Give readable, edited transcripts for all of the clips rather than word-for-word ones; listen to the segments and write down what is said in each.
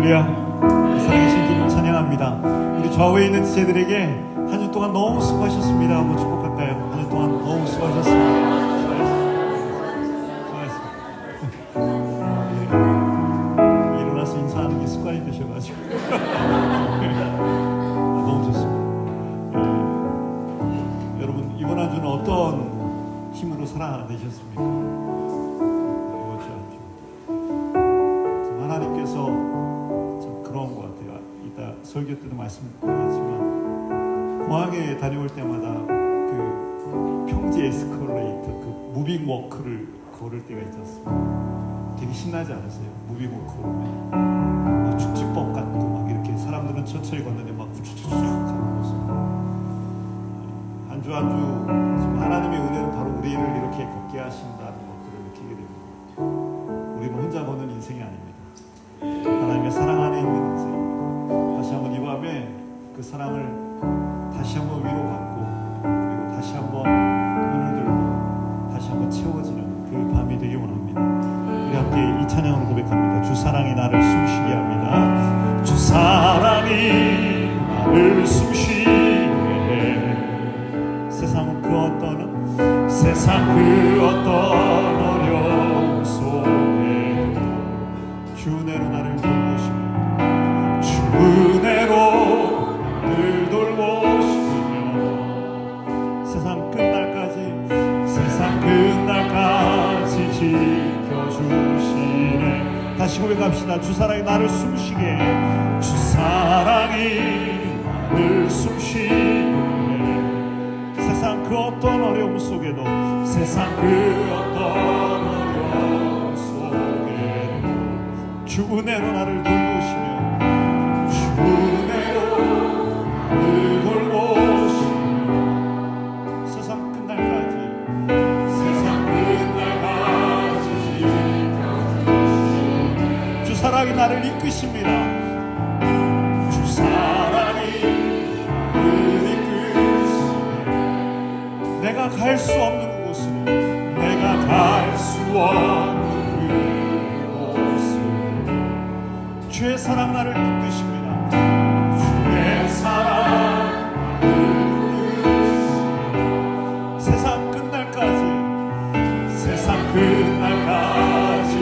할렐루야. 살아계신 주님을 찬양합니다. 우리 좌우에 있는 지체들에게 한 주 동안 너무 수고하셨습니다. 한번 축복할까요? 한 주 동안 너무 수고하셨습니다. 일어나서 인사하는 게 습관이 되셔가지고 너무 좋습니다. 여러분, 이번 한 주는 어떤 힘으로 살아내셨습니까? 이번 주 한 주 하나님께서 참 그런 것 같아요. 이따 설교 때도 말씀드리겠지만, 공항에 다녀올 때마다 그 평지 에스컬레이터, 그 무빙 워크를 걸을 때가 있지 않습니까? 되게 신나지 않으세요? 무빙 워크로 축지법 같고 막 이렇게 사람들은 천천히 걷는데 막 후추추추 하는 모습. 한 주 한 주 하나님의 은혜는 바로 우리를 이렇게 걷게 하신다는 것들을 느끼게 됩니다. 우리는 혼자 걷는 인생이 아닙니다. 하나님의 사랑 안에 있는 인생. 다시 한번 이 밤에 그 사랑을 다시 한번 위로받고, 그리고 다시 한번 눈을 들고 다시 한번 채워지는 그 밤이 되기 원합니다. 우리 함께 이 찬양으로 고백합니다. 주 사랑이 나를 숨쉬게 합니다. 주 사랑이 나를 숨쉬게 해. 세상 그 어떤 어려움 속에 주 은혜로 나를 돌보시며, 주 은혜로 나를 돌보시며, 세상 끝날까지 지켜주시네. 다시 고백합시다. 주 사랑이 나를 숨쉬게 해. 주 사랑이 나를 숨쉬게 해. 세상 그 어떤 어려움 속에도, 세상 그 어떤 어려움 속에도 주 은혜로 나를 돌보시며, 주 은혜로 나를 돌보시며, 세상 끝날까지 지켜주시네. 주 사랑이 나를 이끄십니다. 주 사랑이 나를 이끄시네. 내가 갈 수 없는 곳으로, 내가 갈 수 없는 그곳으로 주의 사랑 나를 이끄십니다. 주의 사랑 나를 이끄십니다. 세상 끝날까지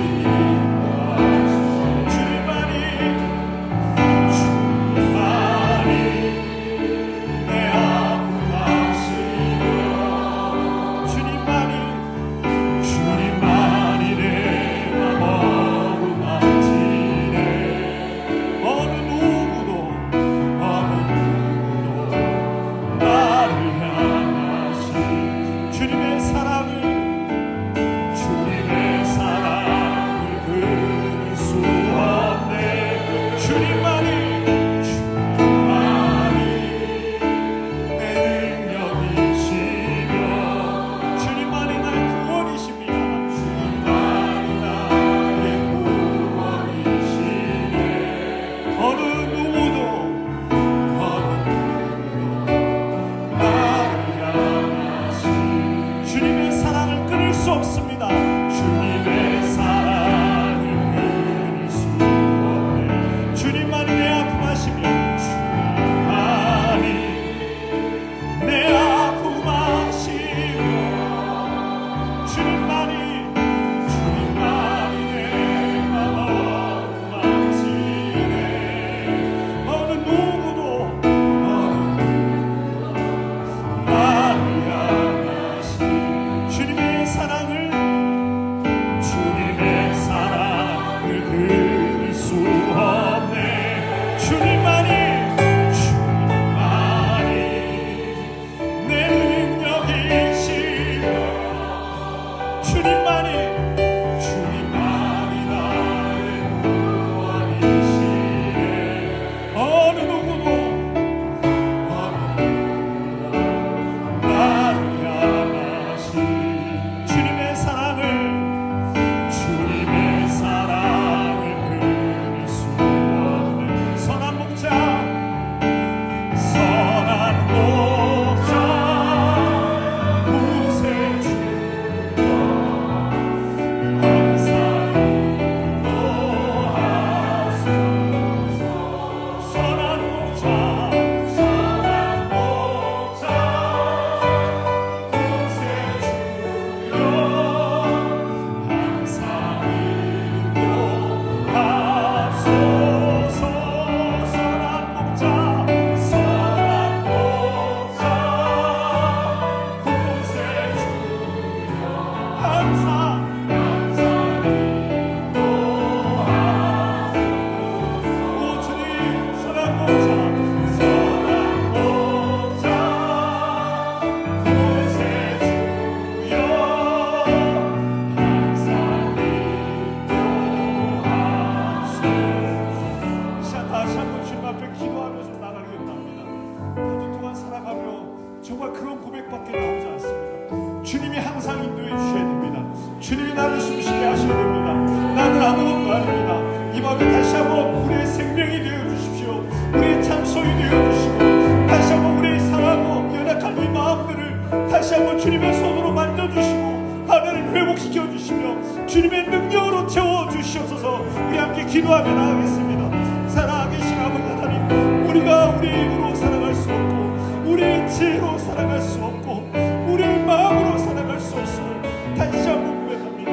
주님이 항상 인도해 주셔야 됩니다. 주님이 나를 숨쉬게 하셔야 됩니다. 나는 아무것도 아닙니다. 이 밤에 다시 한번 우리의 생명이 되어 주십시오. 우리의 찬송이 되어 주시고 다시 한번 우리의 상하고 연약한 이 마음들을 다시 한번 주님의 손으로 만져주시고 하나님 회복시켜 주시며 주님의 능력으로 채워 주시옵소서. 우리 함께 기도하며 나가겠습니다. 살아계신 아버지 하나님, 우리가 우리의 힘으로 살아갈 수 없고 우리의 지혜로 살아갈 수 없고 우리의 마음으로 살아갈 수 없음을 다시 한번 고백합니다.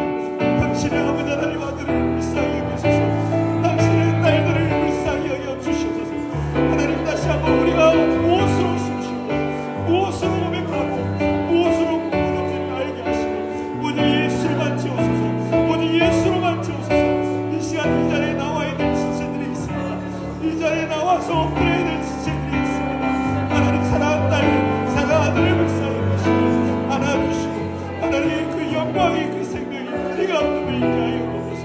당신의 아버지 하나님 아들을 불쌍히 여기소서. 당신의 딸들을 불쌍히 여겨 주시옵소서. 하나님 다시 한번 우리가 무엇으로 숨쉬고 무엇으로 고백하고 무엇으로 구원을 알게 하시고 오직 예수로만 채우소서. 오직 예수로만 채우소서. 이 시간 이 자리에 나와야 될 지체들이 있습니다. 이 자리에 나와서 엎드려야 될 지체들이 있습니다. 하나님 사랑하는 딸 사랑하는 아들을 불쌍히 여기시고 안아주시고 하나님 그 영광이 그 생명이 우리 가운데 있게 하여 주옵소서.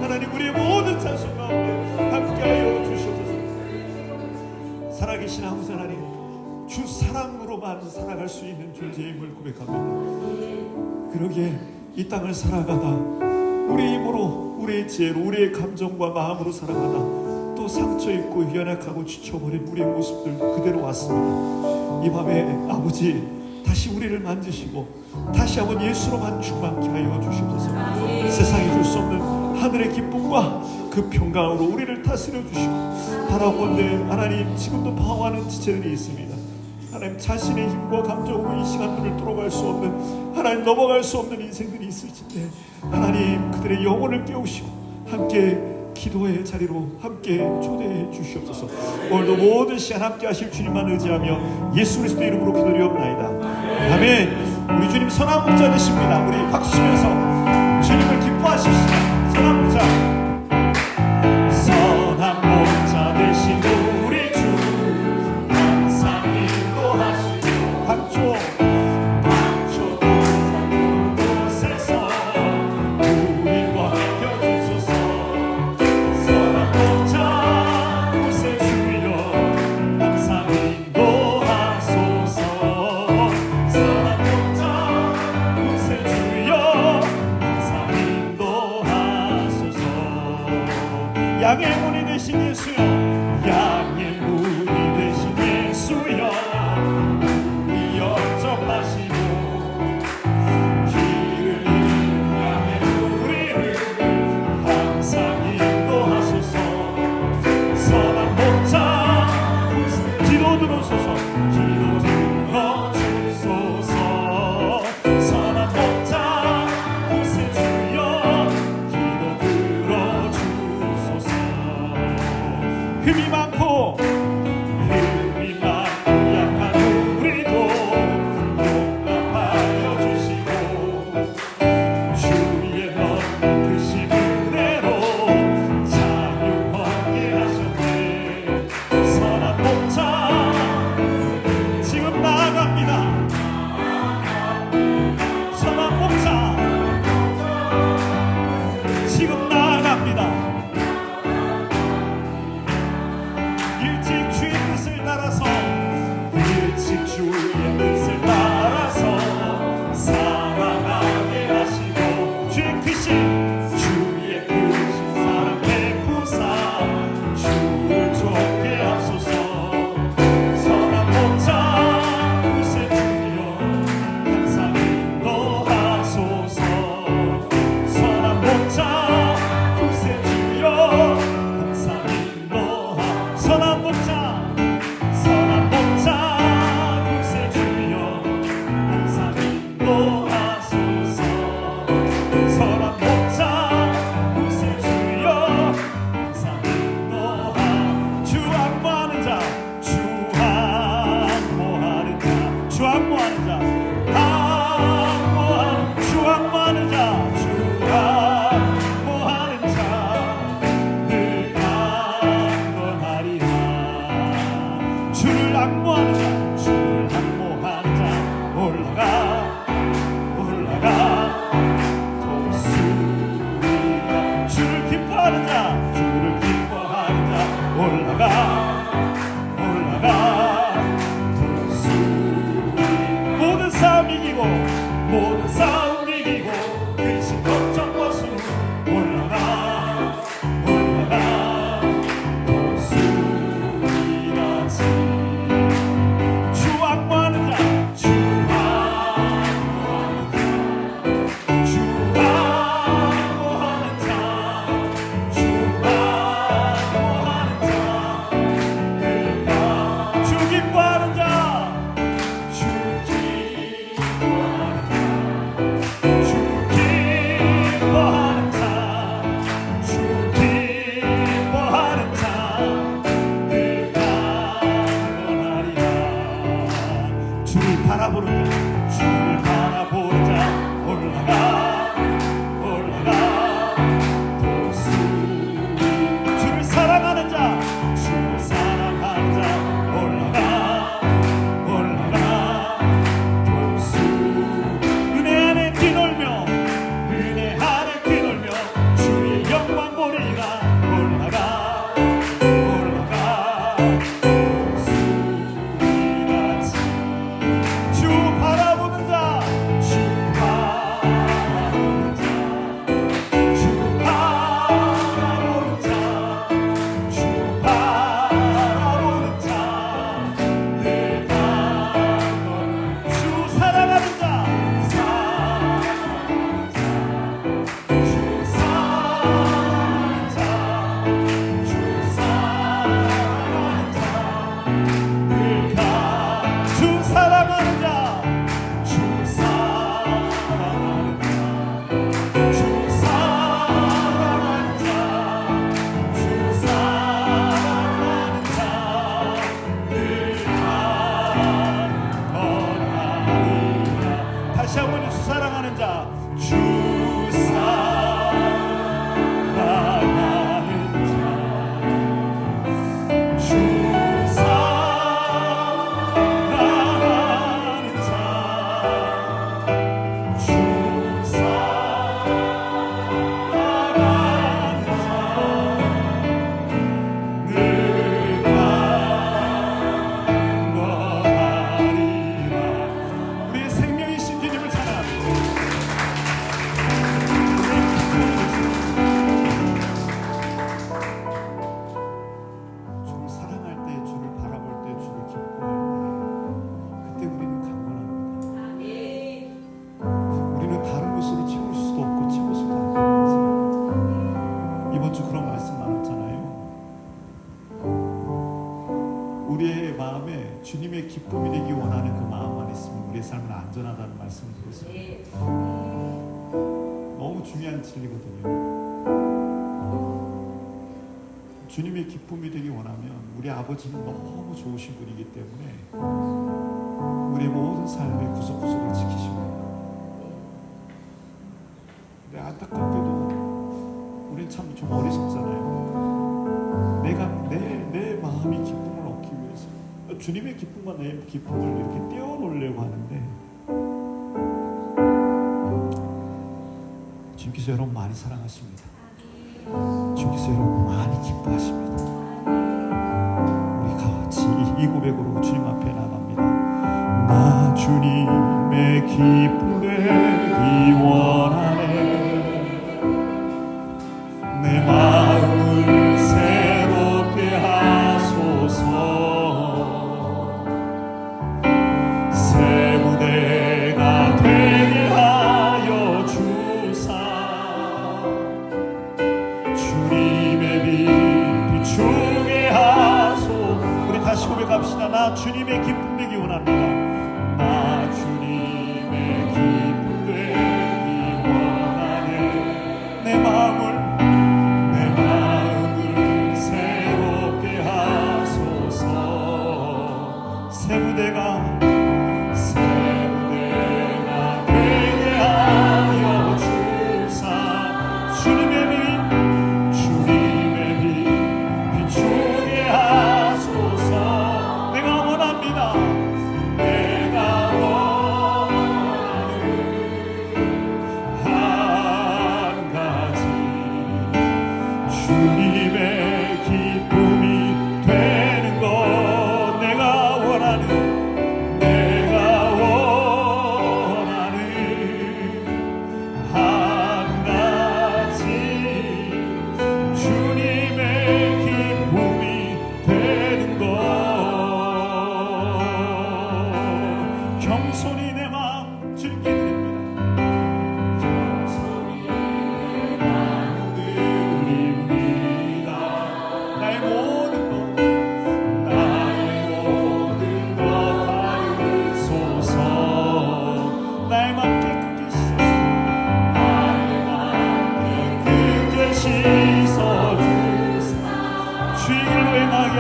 하나님 우리의 모든 찬송 가운데 함께하여 주시옵소서. 살아계신 아버지 하나님, 주 사랑으로만 살아갈 수 있는 존재임을 고백합니다. 그러기에 이 땅을 살아가다 우리의 힘으로 우리의 지혜로 우리의 감정과 마음으로 살아가다 또 상처 입고 연약하고 지쳐버린 우리의 모습들 그대로 왔습니다. 이 밤에 아버지 다시 우리를 만지시고 다시 한번 예수로만 충만케 하여 주시옵소서. 세상이 줄 수 없는 하늘의 기쁨과 그 평강으로 우리를 다스려 주시고 바라보는데 하나님 지금도 방황하는 지체들이 있습니다. 하나님 자신의 힘과 감정으로 이 시간들을 뚫어갈 수 없는 하나님 넘어갈 수 없는 인생들이 있을진데 하나님 그들의 영혼을 깨우시고 함께 기도의 자리로 함께 초대해 주시옵소서. 오늘도 모든 시간 함께 하실 주님만 의지하며 예수 그리스도 이름으로 기도드리옵나이다. 아멘. 우리 주님 선한 목자 되십니다. 우리 박수 치면서 주님을 기뻐하십시다. 선한 목자, 선한 목자 되신 우리 주 항상 인도하시고 방초 곳에서 우리와 곁주소서. 선한 목자 곳에 주여 항상 인도하소서. 선한 목자 곳에 주여 이기고 근심 걱정 벗은 후 올라가 올라가 독수리같이 주 악무하는 자 주 악무하는 자 주 악무하는 자 주 기뻐하는 자 주 기뻐하는 자 주 기뻐하는 자 내가 원하리라 주를 바라보는 자 주를 바라보는 자 올라가 올라가 독수리 주를 사랑하는 자 주를 사랑하는 자 올라가 올라가 독수리 은혜 안에 뛰놀며 은혜 안에 뛰놀며 주의 영광 보리라 올라가 올라가 독수리같이 주 바라보는 자 주 바라보는 자 주 바라보는 자 주 바라보는 자 내가 주 사랑하는 자 사랑하는 자 주 사랑하는 자 주 사랑하는 자 내가 주 사랑하는 자 주 사랑하는 자 주 사랑하는 자 주 사랑하는 자 내가 원하리라 다시 한번 주 사랑하는 자 주 사랑하는 자 주 사랑하는 자 주 사랑하는 자 내가 원하리라 우리의 생명이신 주님을 찬양합니다. 주를 사랑할 때 주를 바라볼 때 주를 기뻐할 때 그때 우리는 강건합니다. 우리는 다른 것으로 채울 수도 없고 채울 수도 않고 이번 주 그런 말씀 나눴잖아요. 우리의 마음에 주님의 기쁨이 되기 원하는 그 마음만 있으면 우리의 삶은 안전하다는 말씀을 드렸어요. 너무 중요한 진리거든요. 주님의 기쁨이 되기 원하면 우리 아버지는 너무 좋으신 분이기 때문에 우리의 모든 삶의 구석구석을 지키십니다. 근데 안타깝게도 우리는 참 좀 어리석잖아요. 내 마음이 기쁨을 얻기 위해서 주님의 기쁨과 내 기쁨을 이렇게 떼어놓으려고 하는데 주님께서 여러분 많이 사랑하십니다. 주님께서 여러분 많이 기뻐하십니다. 우리 같이 이 고백으로 주님 앞에 나갑니다. 나 주님의 기쁨 되기 원하네. 내 마음을 새롭게 하소서. 새 무대가 되게 하여 주사. 주님의 빛 비추게 하소. 우리 다시 고백합시다. 나 주님의 기쁨 되기 원합니다. 나 주님의 기쁨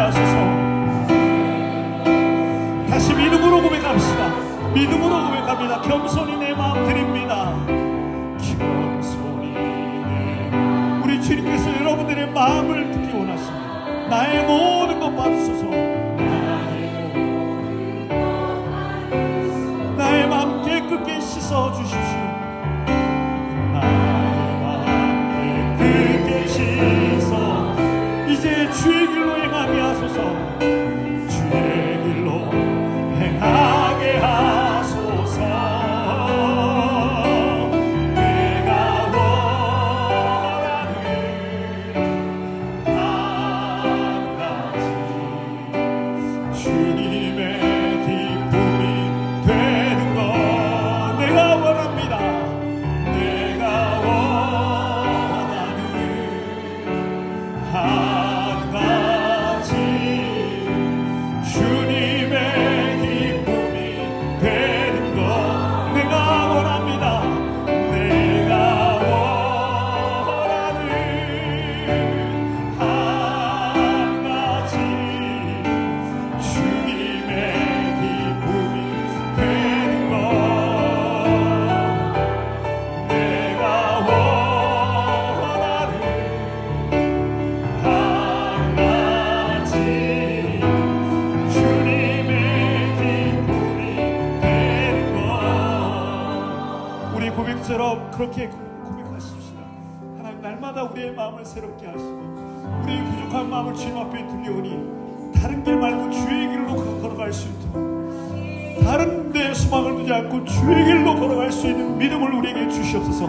하소서. 다시 믿음으로 고백합시다. 믿음으로 고백합니다. 겸손히 내 마음 드립니다. 겸손히 우리 주님께서 여러분들의 마음을 듣기 원하십니다. 나의 모든 것 받으소서. 나의 마음 깨끗게 씻어 주십시오. 나의 마음 깨끗게 씻어 이제 주의 길로 행하게 하소서. 주의 길로 행하게 하소서. 내가 원하는 한 가지 주님의 기쁨이 되는 것 내가 원합니다. 내가 원하는 한 가지 주님의 기쁨이 되는 것 내가 원합니다. 내가 원하는 한 가지 주님의 기쁨이 되는 것 내가 원하는 한 가지 주님의 기쁨이 되는 것 우리 고백처럼 그렇게 고백하십시다. 하나님 날마다 우리의 마음을 새롭게 하시고 우리의 부족한 마음을 주님 앞에 들려오니 다른 길 말고 주의 길로 걸어갈 수 있도록 다른 데 소망을 두지 않고 주의 길로 걸어갈 수 있는 믿음을 우리에게 주시옵소서.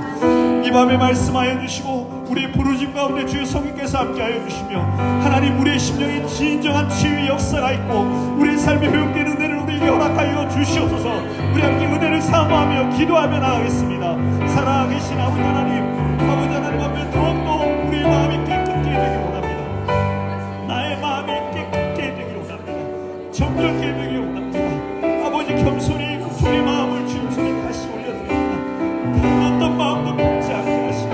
이 밤에 말씀하여 주시고 우리의 부르심 가운데 주의 성령께서 함께하여 주시며 하나님 우리의 심령에 진정한 치유의 역사가 있고 우리의 삶에 회복되는 은혜를 우리에게 허락하여 주시옵소서. 우리 함께 은혜를 사모하며 기도하며 나아가겠습니다. 살아계신 아버지 하나님 앞에 더욱더 우리의 마음이 깨끗게 되기를 원합니다. 나의 마음이 깨끗게 되기를 원합니다. 정결게 되기를 원합니다. 아버지 겸손히 주의 마음을 주님 손에 다시 올려드립니다. 다른 어떤 마음도 품지 않게 하시고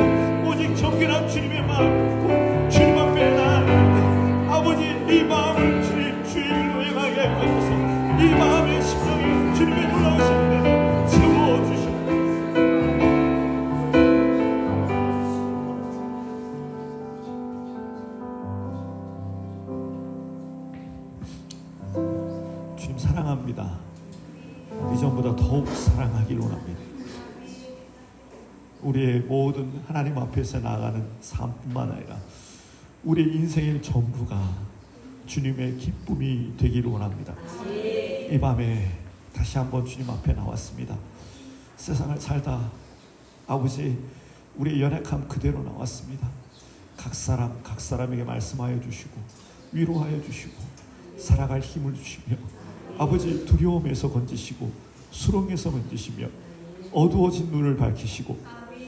오직 정결한 주님의 마음 주님 앞에 나아가는데 아버지 이 마음을 주님 주의 길로 행하게 하옵소서. 이 마음의 심령이 주님의 놀라우신 은혜를 채워주시옵소서. 주님 사랑합니다. 이전보다 더욱 사랑하기를 원합니다. 우리의 모든 하나님 앞에서 나아가는 삶뿐만 아니라 우리의 인생의 전부가 주님의 기쁨이 되기를 원합니다. 이 밤에 다시 한번 주님 앞에 나왔습니다. 세상을 살다 아버지 우리의 연약함 그대로 나왔습니다. 각 사람에게 말씀하여 주시고 위로하여 주시고 살아갈 힘을 주시며 아버지 두려움에서 건지시고 수렁에서 건지시며 어두워진 눈을 밝히시고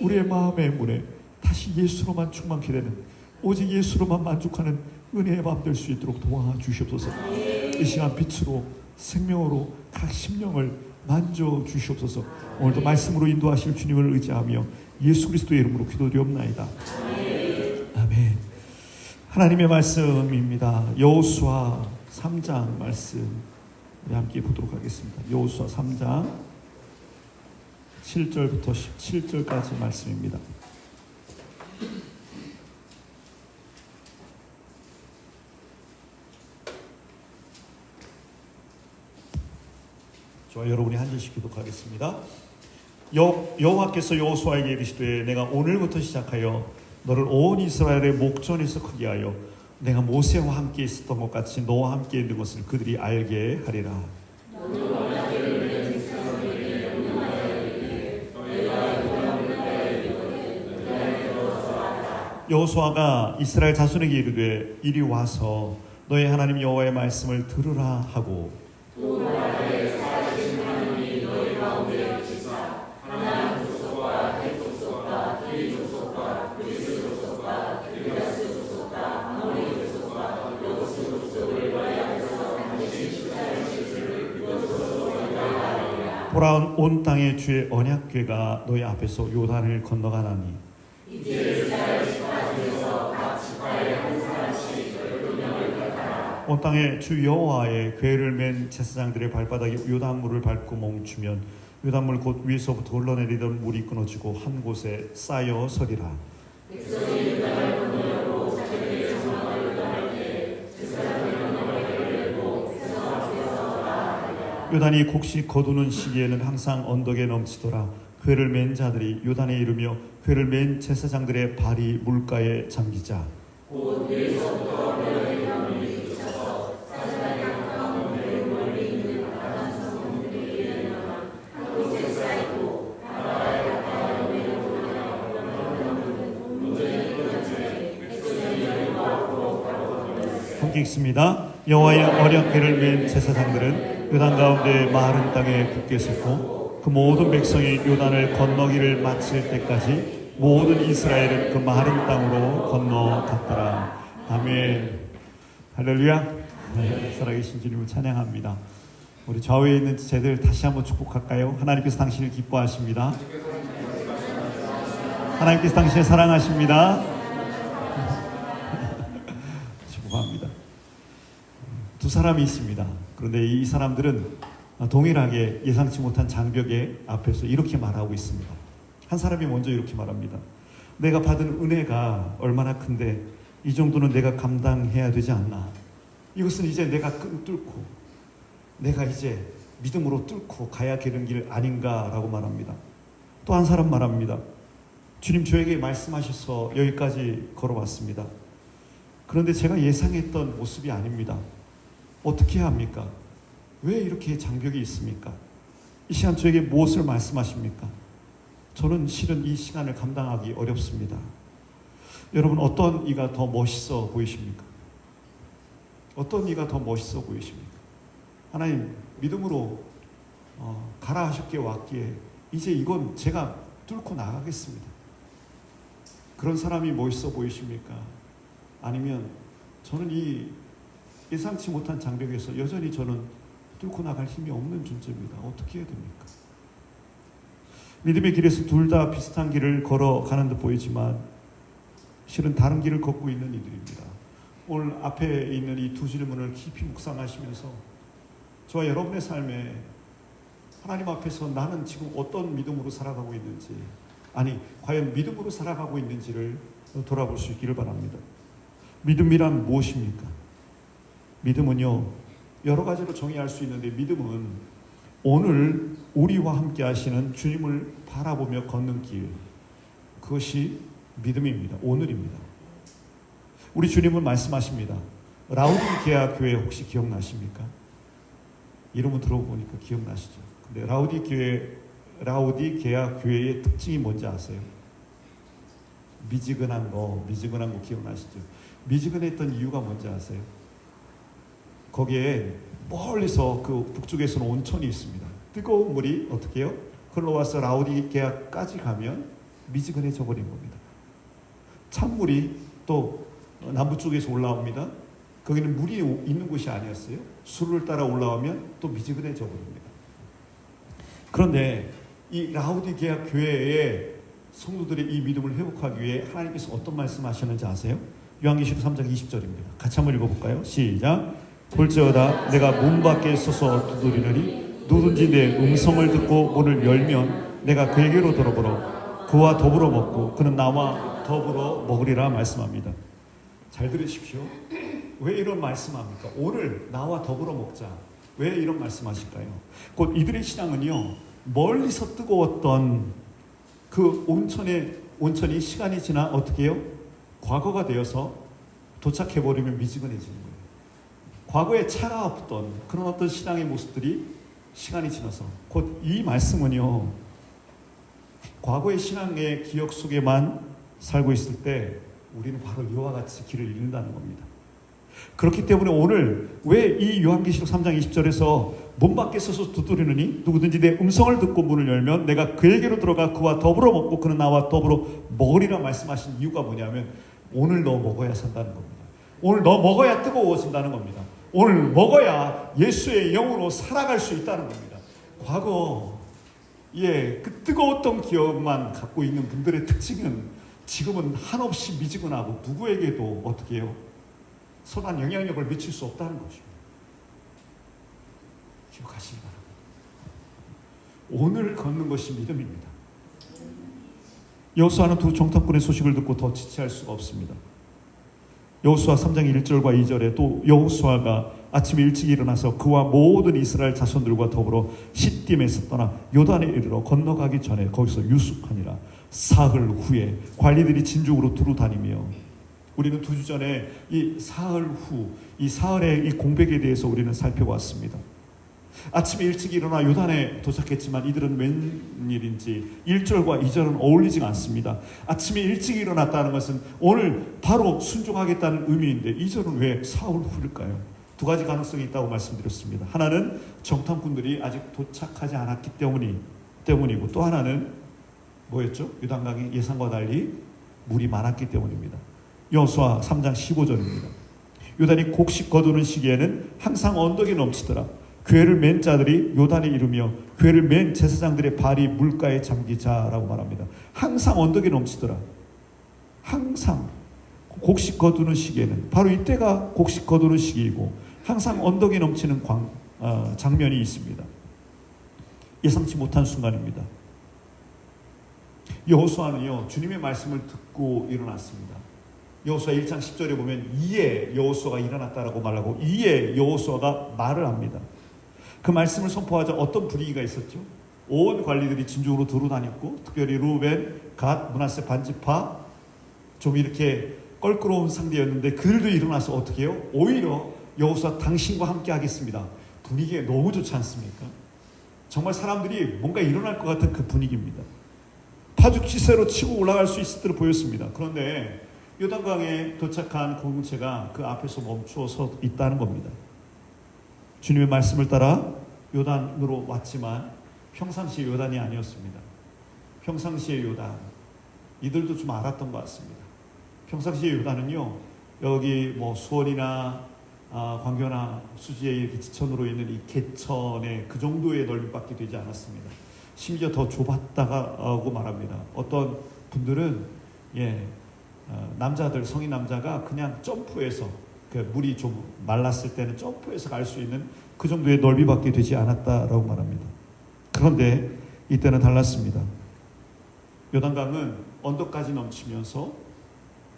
우리의 마음의 문에 다시 예수로만 충만케 되는 오직 예수로만 만족하는 은혜의 밤 될 수 있도록 도와주시옵소서. 이 시간 빛으로 생명으로 각 심령을 만져주시옵소서. 오늘도 말씀으로 인도하실 주님을 의지하며 예수 그리스도의 이름으로 기도드리옵나이다. 아멘. 하나님의 말씀입니다. 여호수아 3장 말씀 우리 함께 보도록 하겠습니다. 여호수아 3장 7절부터 17절까지 말씀입니다. 저와 여러분이 한 절씩 기독하겠습니다. 여호와께서 여호수아에게 이르시되 내가 오늘부터 시작하여 너를 온 이스라엘의 목전에서 크게 하여 내가 모세와 함께 있었던 것 같이 너와 함께 있는 것을 그들이 알게 하리라. 여호수아가 이스라엘 자손에게 이르되 이리 와서 너의 하나님 여호와의 말씀을 들으라 하고 보라 온 땅의 주의 언약궤가 너희 앞에서 요단을 건너가나니 이제 이스라엘 지파 중에서 각 지파에 한 사람씩 12명을 택하라. 온 땅에 주 여호와의 궤를 맨 제사장들의 발바닥에 요단물을 밟고 멈추면 요단물 곧 위에서부터 흘러내리던 물이 끊어지고 한 곳에 쌓여 서리라. 요단이 곡식 거두는 시기에는 항상 언덕에 넘치더라. 궤를 맨 자들이 요단에 이르며 궤를 맨 제사장들의 발이 물가에 잠기자. 곧 위에서부터 흘러내리는 물이 그쳐서 사자단이 가까운 매우 멀리 있는 바다성 문들에 이르러나 한 곳에 쌓이고 바다에 가까운 매우 문제는 끊어지니 백성이 여호와로 바로 함께 읽습니다. 여호와의 언약 궤를 맨 제사장들은 요단 가운데 마른 땅에 굳게 섰고 그 모든 백성이 요단을 건너기를 마칠 때까지 모든 이스라엘은 그 마른 땅으로 건너갔더라. 아멘. 할렐루야. 살아계신 주님을 찬양합니다. 우리 좌우에 있는 제들 다시 한번 축복할까요? 하나님께서 당신을 기뻐하십니다. 하나님께서 당신을 사랑하십니다. 축복합니다. 두 사람이 있습니다. 그런데 이 사람들은 동일하게 예상치 못한 장벽의 앞에서 이렇게 말하고 있습니다. 한 사람이 먼저 이렇게 말합니다. 내가 받은 은혜가 얼마나 큰데 이 정도는 내가 감당해야 되지 않나. 이것은 이제 내가 뚫고 내가 이제 믿음으로 뚫고 가야 되는 길 아닌가라고 말합니다. 또 한 사람 말합니다. 주님 저에게 말씀하셔서 여기까지 걸어왔습니다. 그런데 제가 예상했던 모습이 아닙니다. 어떻게 해야 합니까? 왜 이렇게 장벽이 있습니까? 이 시간 저에게 무엇을 말씀하십니까? 저는 실은 이 시간을 감당하기 어렵습니다. 여러분 어떤 이가 더 멋있어 보이십니까? 어떤 이가 더 멋있어 보이십니까? 하나님 믿음으로 가라 하셨기에 왔기에 이제 이건 제가 뚫고 나가겠습니다. 그런 사람이 멋있어 보이십니까? 아니면 저는 이 예상치 못한 장벽에서 여전히 저는 뚫고 나갈 힘이 없는 존재입니다. 어떻게 해야 됩니까? 믿음의 길에서 둘 다 비슷한 길을 걸어가는 듯 보이지만 실은 다른 길을 걷고 있는 이들입니다. 오늘 앞에 있는 이 두 질문을 깊이 묵상하시면서 저와 여러분의 삶에 하나님 앞에서 나는 지금 어떤 믿음으로 살아가고 있는지, 아니 과연 믿음으로 살아가고 있는지를 돌아볼 수 있기를 바랍니다. 믿음이란 무엇입니까? 믿음은요 여러 가지로 정의할 수 있는데, 믿음은 오늘 우리와 함께 하시는 주님을 바라보며 걷는 길, 그것이 믿음입니다. 오늘입니다. 우리 주님은 말씀하십니다. 라우디게아 교회 혹시 기억나십니까? 이름을 들어보니까 기억나시죠? 근데 라우디게아 교회의 특징이 뭔지 아세요? 미지근한 거 기억나시죠? 미지근했던 이유가 뭔지 아세요? 거기에 멀리서 그 북쪽에서는 온천이 있습니다. 뜨거운 물이 어떻게 해요? 흘러와서 라우디게아까지 가면 미지근해져 버린 겁니다. 찬물이 또 남부 쪽에서 올라옵니다. 거기는 물이 있는 곳이 아니었어요. 수를 따라 올라오면 또 미지근해져 버립니다. 그런데 이 라우디게아 교회의 성도들의 이 믿음을 회복하기 위해 하나님께서 어떤 말씀하셨는지 아세요? 요한계시록 3장 20절입니다. 같이 한번 읽어볼까요? 시작. 볼지어다 내가 문 밖에 서서 두드리느니 누구든지 내 음성을 듣고 문을 열면 내가 그에게로 들어보러 그와 더불어 먹고 그는 나와 더불어 먹으리라 말씀합니다. 잘 들으십시오. 왜 이런 말씀합니까? 오늘 나와 더불어 먹자. 왜 이런 말씀하실까요? 곧 이들의 신앙은요 멀리서 뜨거웠던 그 온천이 시간이 지나 어떻게 해요? 과거가 되어서 도착해버리면 미지근해지는 거예요. 과거에 차가웠던 그런 어떤 신앙의 모습들이 시간이 지나서, 곧 이 말씀은요 과거의 신앙의 기억 속에만 살고 있을 때 우리는 바로 이와 같이 길을 잃는다는 겁니다. 그렇기 때문에 오늘 왜 이 요한계시록 3장 20절에서 문 밖에 서서 두드리느니 누구든지 내 음성을 듣고 문을 열면 내가 그에게로 들어가 그와 더불어 먹고 그는 나와 더불어 먹으리라 말씀하신 이유가 뭐냐면, 오늘 너 먹어야 산다는 겁니다. 오늘 너 먹어야 뜨거워진다는 겁니다. 오늘 먹어야 예수의 영으로 살아갈 수 있다는 겁니다. 과거 그 뜨거웠던 기억만 갖고 있는 분들의 특징은 지금은 한없이 미지근하고 누구에게도 어떻게 해요? 선한 영향력을 미칠 수 없다는 것입니다. 기억하시기 바랍니다. 오늘 걷는 것이 믿음입니다. 여호수아는 두 정탐꾼의 소식을 듣고 더 지체할 수가 없습니다. 여호수아 3장 1절과 2절에 또 여호수아가 아침에 일찍 일어나서 그와 모든 이스라엘 자손들과 더불어 시딤에서 떠나 요단에 이르러 건너가기 전에 거기서 유숙하니라. 사흘 후에 관리들이 진죽으로 두루 다니며, 우리는 2주 전에 이 사흘 후, 이 사흘의 이 공백에 대해서 우리는 살펴봤습니다. 아침에 일찍 일어나 요단에 도착했지만 이들은 웬일인지 1절과 2절은 어울리지가 않습니다. 아침에 일찍 일어났다는 것은 오늘 바로 순종하겠다는 의미인데 2절은 왜 사흘 후일까요? 두 가지 가능성이 있다고 말씀드렸습니다. 하나는 정탐꾼들이 아직 도착하지 않았기 때문이고, 또 하나는 뭐였죠? 요단강의 예상과 달리 물이 많았기 때문입니다. 여호수아 3장 15절입니다. 요단이 곡식 거두는 시기에는 항상 언덕이 넘치더라. 궤를 맨 자들이 요단에 이르며 궤를 맨 제사장들의 발이 물가에 잠기자라고 말합니다. 항상 언덕이 넘치더라. 항상 곡식 거두는 시기에는, 바로 이때가 곡식 거두는 시기이고 항상 언덕이 넘치는 장면이 있습니다. 예상치 못한 순간입니다. 여호수아는요, 주님의 말씀을 듣고 일어났습니다. 여호수아 1장 10절에 보면 이에 여호수아가 일어났다라고 말하고 이에 여호수아가 말을 합니다. 그 말씀을 선포하자 어떤 분위기가 있었죠? 온 관리들이 진중으로 두루다녔고, 특별히 루벤, 갓, 므낫세 반지파, 좀 이렇게 껄끄러운 상대였는데 그들도 일어나서 어떻게 해요? 오히려 여호수아 당신과 함께 하겠습니다. 분위기가 너무 좋지 않습니까? 정말 사람들이 뭔가 일어날 것 같은 그 분위기입니다. 파죽지세로 치고 올라갈 수 있을 듯 보였습니다. 그런데 요단강에 도착한 공동체가 그 앞에서 멈추어 서 있다는 겁니다. 주님의 말씀을 따라 요단으로 왔지만 평상시의 요단이 아니었습니다. 평상시의 요단, 이들도 좀 알았던 것 같습니다. 평상시의 요단은요, 여기 뭐 수원이나 광교나 수지에 이렇게 지천으로 있는 이 개천의 그 정도의 넓이밖에 되지 않았습니다. 심지어 더 좁았다고 말합니다. 어떤 분들은 남자들, 성인 남자가 그냥 점프해서, 그 물이 좀 말랐을 때는 점프해서 갈 수 있는 그 정도의 넓이밖에 되지 않았다라고 말합니다. 그런데 이때는 달랐습니다. 요단강은 언덕까지 넘치면서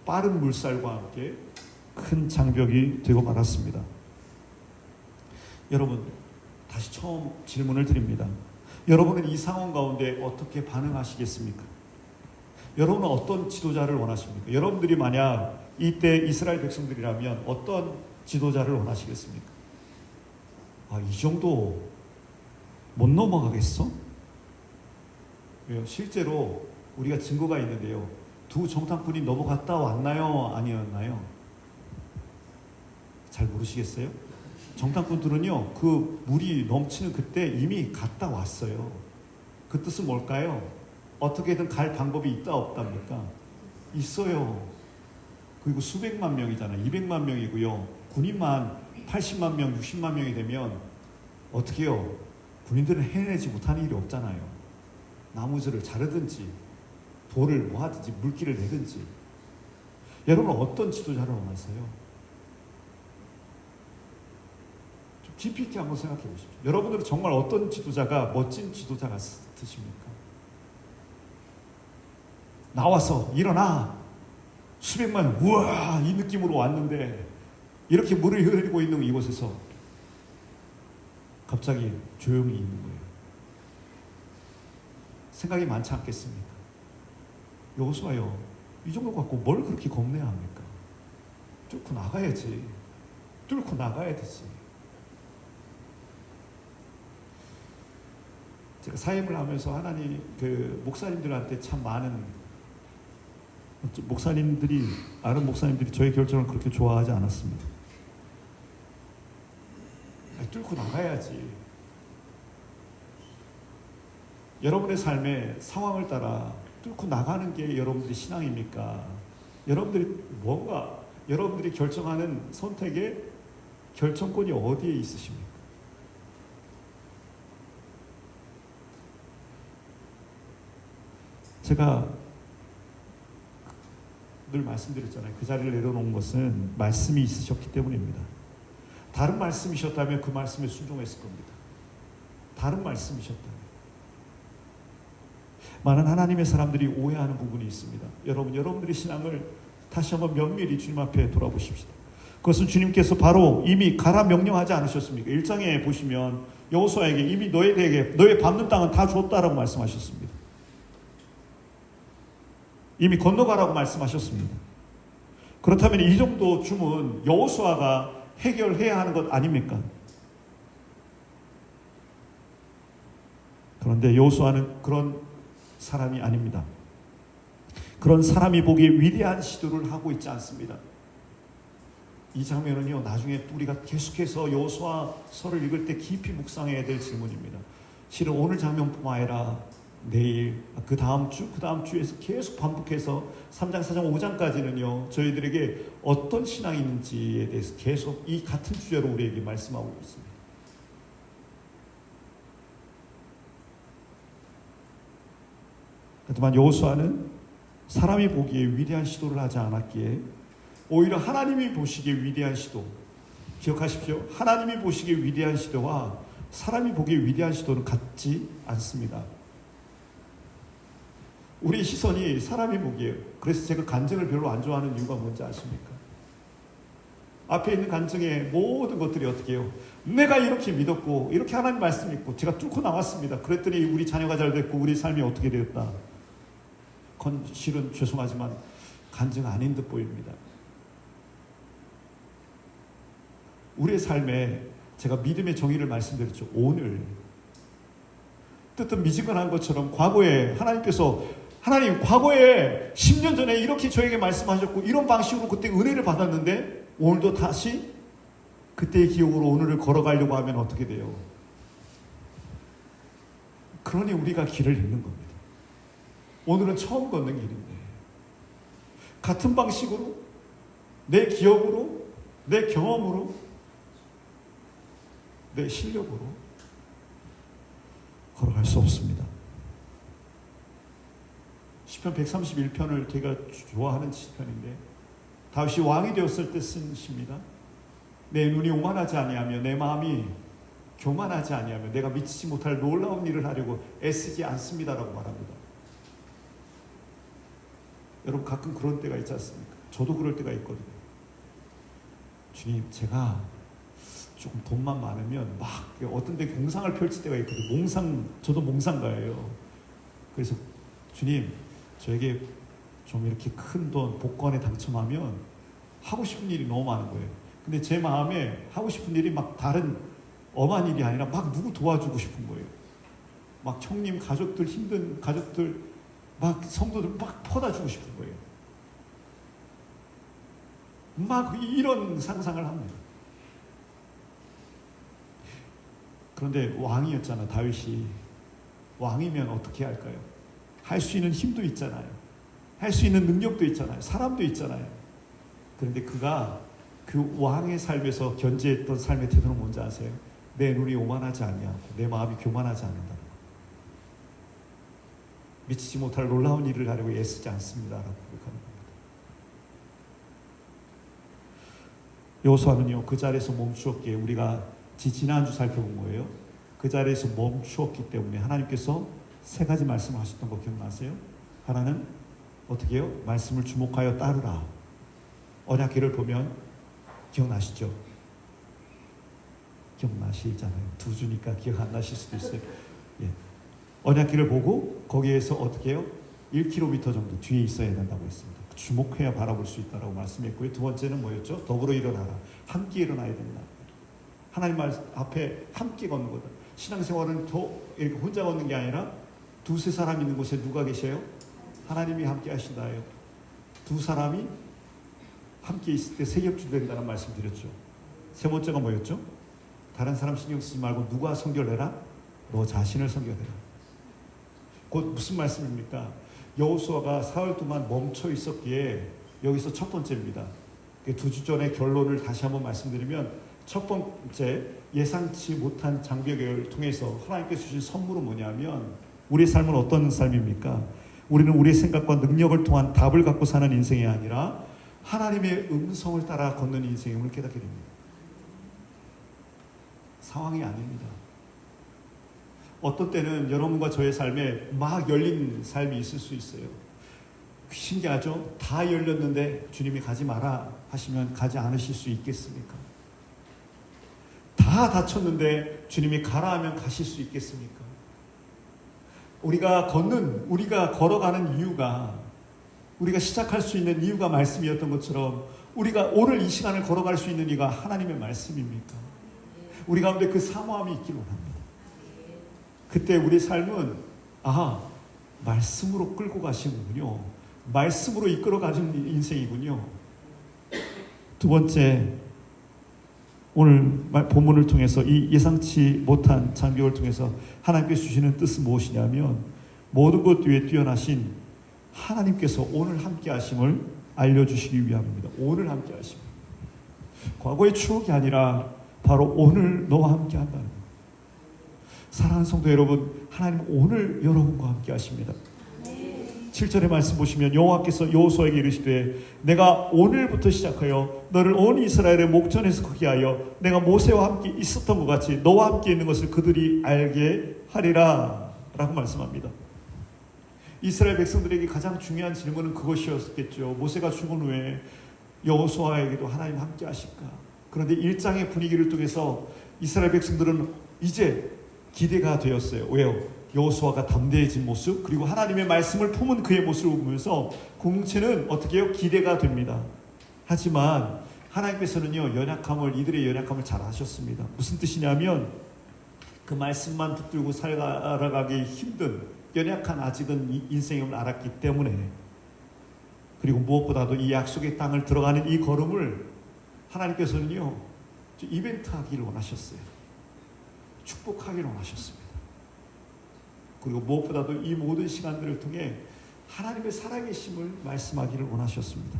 빠른 물살과 함께 큰 장벽이 되고 말았습니다. 여러분, 다시 처음 질문을 드립니다. 여러분은 이 상황 가운데 어떻게 반응하시겠습니까? 여러분은 어떤 지도자를 원하십니까? 여러분들이 만약 이때 이스라엘 백성들이라면 어떤 지도자를 원하시겠습니까? 이 정도 못 넘어가겠어? 실제로 우리가 증거가 있는데요. 두 정탐꾼이 넘어갔다 왔나요? 아니었나요? 잘 모르시겠어요? 정탐꾼들은요, 그 물이 넘치는 그때 이미 갔다 왔어요. 그 뜻은 뭘까요? 어떻게든 갈 방법이 있다 없답니까? 있어요. 그리고 수백만 명이잖아요. 200만 명이고요. 군인만 80만 명, 60만 명이 되면 어떻게 해요? 군인들은 해내지 못하는 일이 없잖아요. 나무들을 자르든지 돌을 뭐 하든지 물길을 내든지. 여러분 어떤 지도자를 원하세요? 좀 깊이 있게 한번 생각해 보십시오. 여러분들은 정말 어떤 지도자가, 멋진 지도자 같으십니까? 나와서 일어나, 수백만, 우와, 이 느낌으로 왔는데 이렇게 물을 흐르고 있는 이곳에서 갑자기 조용히 있는 거예요. 생각이 많지 않겠습니까? 여호수아요, 이 정도 갖고 뭘 그렇게 겁내합니까? 뚫고 나가야지. 뚫고 나가야 되지. 제가 사임을 하면서 하나님, 목사님들한테 참 많은, 아는 목사님들이 저의 결정을 그렇게 좋아하지 않았습니다. 뚫고 나가야지. 여러분의 삶의 상황을 따라 뚫고 나가는 게 여러분들의 신앙입니까? 여러분들이 결정하는 선택의 결정권이 어디에 있으십니까? 제가 늘 말씀드렸잖아요. 그 자리를 내려놓은 것은 말씀이 있으셨기 때문입니다. 다른 말씀이셨다면 그 말씀에 순종했을 겁니다. 다른 말씀이셨다면. 많은 하나님의 사람들이 오해하는 부분이 있습니다. 여러분들의 신앙을 다시 한번 면밀히 주님 앞에 돌아보십시다. 그것은 주님께서 바로 이미 가라 명령하지 않으셨습니까? 1장에 보시면 여호수아에게 이미 너의 밟는 땅은 다 줬다라고 말씀하셨습니다. 이미 건너가라고 말씀하셨습니다. 그렇다면 이 정도 줌은 여호수아가 해결해야 하는 것 아닙니까? 그런데 여호수아는 그런 사람이 아닙니다. 그런 사람이 보기에 위대한 시도를 하고 있지 않습니다. 이 장면은요, 나중에 우리가 계속해서 여호수아서를 읽을 때 깊이 묵상해야 될 질문입니다. 실은 오늘 장면뿐만 아니라 내일, 그 다음 주에서 계속 반복해서 3장, 4장, 5장까지는요, 저희들에게 어떤 신앙이 있는지에 대해서 계속 이 같은 주제로 우리에게 말씀하고 있습니다. 하지만 여호수아는 사람이 보기에 위대한 시도를 하지 않았기에 오히려 하나님이 보시기에 위대한 시도, 기억하십시오. 하나님이 보시기에 위대한 시도와 사람이 보기에 위대한 시도는 같지 않습니다. 우리 시선이 사람이 보기에, 그래서 제가 간증을 별로 안 좋아하는 이유가 뭔지 아십니까? 앞에 있는 간증의 모든 것들이 어떻게 해요? 내가 이렇게 믿었고 이렇게 하나님 말씀 믿고 제가 뚫고 나왔습니다. 그랬더니 우리 자녀가 잘 됐고 우리 삶이 어떻게 되었다. 그건 실은 죄송하지만 간증 아닌 듯 보입니다. 우리의 삶에 제가 믿음의 정의를 말씀드렸죠. 오늘 뜻은 미지근한 것처럼 과거에 하나님 과거에 10년 전에 이렇게 저에게 말씀하셨고 이런 방식으로 그때 은혜를 받았는데 오늘도 다시 그때의 기억으로 오늘을 걸어가려고 하면 어떻게 돼요? 그러니 우리가 길을 잃는 겁니다. 오늘은 처음 걷는 길인데 같은 방식으로 내 기억으로 내 경험으로 내 실력으로 걸어갈 수 없습니다. 시편 131편을 제가 좋아하는 시편인데 다윗이 왕이 되었을 때 쓴 시입니다. 내 눈이 오만하지 아니하며 내 마음이 교만하지 아니하며 내가 미치지 못할 놀라운 일을 하려고 애쓰지 않습니다라고 말합니다. 여러분 가끔 그런 때가 있지 않습니까? 저도 그럴 때가 있거든요. 주님, 제가 조금 돈만 많으면 막 어떤 데 공상을 펼칠 때가 있거든요. 저도 몽상가예요. 그래서 주님, 저에게 좀 이렇게 큰 돈 복권에 당첨하면 하고 싶은 일이 너무 많은 거예요. 근데 제 마음에 하고 싶은 일이 막 다른 엄한 일이 아니라 막 누구 도와주고 싶은 거예요. 막 형님 가족들, 힘든 가족들, 막 성도들 막 퍼다 주고 싶은 거예요. 막 이런 상상을 합니다. 그런데 왕이었잖아, 다윗이. 왕이면 어떻게 할까요? 할 수 있는 힘도 있잖아요. 할 수 있는 능력도 있잖아요. 사람도 있잖아요. 그런데 그가 그 왕의 삶에서 견지했던 삶의 태도는 뭔지 아세요? 내 눈이 오만하지 아니하고 내 마음이 교만하지 않는다. 미치지 못할 놀라운 일을 하려고 애쓰지 않습니다라고 고백하는 겁니다. 여호수아는요, 그 자리에서 멈추었기에 우리가 지난주 살펴본 거예요. 그 자리에서 멈추었기 때문에 하나님께서 세 가지 말씀을 하셨던 거 기억나세요? 하나는 어떻게 해요? 말씀을 주목하여 따르라. 언약궤를 보면 기억나시죠? 기억나시잖아요. 두 주니까 기억 안 나실 수도 있어요. 예. 언약궤를 보고 거기에서 어떻게 해요? 1km 정도 뒤에 있어야 된다고 했습니다. 주목해야 바라볼 수 있다고 말씀했고요. 두 번째는 뭐였죠? 더불어 일어나라. 함께 일어나야 된다. 하나님 말 앞에 함께 걷는 거다. 신앙생활은 이렇게 혼자 걷는 게 아니라 두세 사람 있는 곳에 누가 계셔요? 하나님이 함께 하신다요. 두 사람이 함께 있을 때 세겹주된다는 말씀 드렸죠. 세 번째가 뭐였죠? 다른 사람 신경 쓰지 말고 누가 성결해라? 너 자신을 성결해라. 곧 무슨 말씀입니까? 여호수아가 사흘 동안 멈춰 있었기에 여기서 첫 번째입니다. 두 주 전에 결론을 다시 한번 말씀드리면 첫 번째, 예상치 못한 장벽을 통해서 하나님께서 주신 선물은 뭐냐면 우리의 삶은 어떤 삶입니까? 우리는 우리의 생각과 능력을 통한 답을 갖고 사는 인생이 아니라 하나님의 음성을 따라 걷는 인생임을 깨닫게 됩니다. 상황이 아닙니다. 어떤 때는 여러분과 저의 삶에 막 열린 삶이 있을 수 있어요. 신기하죠? 다 열렸는데 주님이 가지 마라 하시면 가지 않으실 수 있겠습니까? 다 닫혔는데 주님이 가라 하면 가실 수 있겠습니까? 우리가 걸어가는 이유가, 우리가 시작할 수 있는 이유가 말씀이었던 것처럼 우리가 오늘 이 시간을 걸어갈 수 있는 이유가 하나님의 말씀입니까? 우리 가운데 그 사모함이 있기를 원합니다. 그때 우리 삶은 말씀으로 끌고 가시는군요. 말씀으로 이끌어가는 인생이군요. 두 번째, 오늘 본문을 통해서 이 예상치 못한 장벽을 통해서 하나님께서 주시는 뜻은 무엇이냐면 모든 것 위에 뛰어나신 하나님께서 오늘 함께 하심을 알려주시기 위함입니다. 오늘 함께 하심. 과거의 추억이 아니라 바로 오늘 너와 함께 한다는 거예요. 사랑하는 성도 여러분, 하나님 오늘 여러분과 함께 하십니다. 7절의 말씀 보시면 여호와께서 여호수아에게 이르시되 내가 오늘부터 시작하여 너를 온 이스라엘의 목전에서 크게 하여 내가 모세와 함께 있었던 것 같이 너와 함께 있는 것을 그들이 알게 하리라 라고 말씀합니다. 이스라엘 백성들에게 가장 중요한 질문은 그것이었겠죠. 모세가 죽은 후에 여호수아에게도 하나님 함께 하실까? 그런데 1장의 분위기를 통해서 이스라엘 백성들은 이제 기대가 되었어요. 왜요? 여호수아가 담대해진 모습, 그리고 하나님의 말씀을 품은 그의 모습을 보면서 공동체는 어떻게 해요? 기대가 됩니다. 하지만 하나님께서는요, 이들의 연약함을 잘 아셨습니다. 무슨 뜻이냐면 그 말씀만 붙들고 살아가기 힘든 연약한 아직은 인생임을 알았기 때문에, 그리고 무엇보다도 이 약속의 땅을 들어가는 이 걸음을 하나님께서는요, 이벤트 하기를 원하셨어요. 축복하기를 원하셨습니다. 그리고 무엇보다도 이 모든 시간들을 통해 하나님의 살아계심을 말씀하기를 원하셨습니다.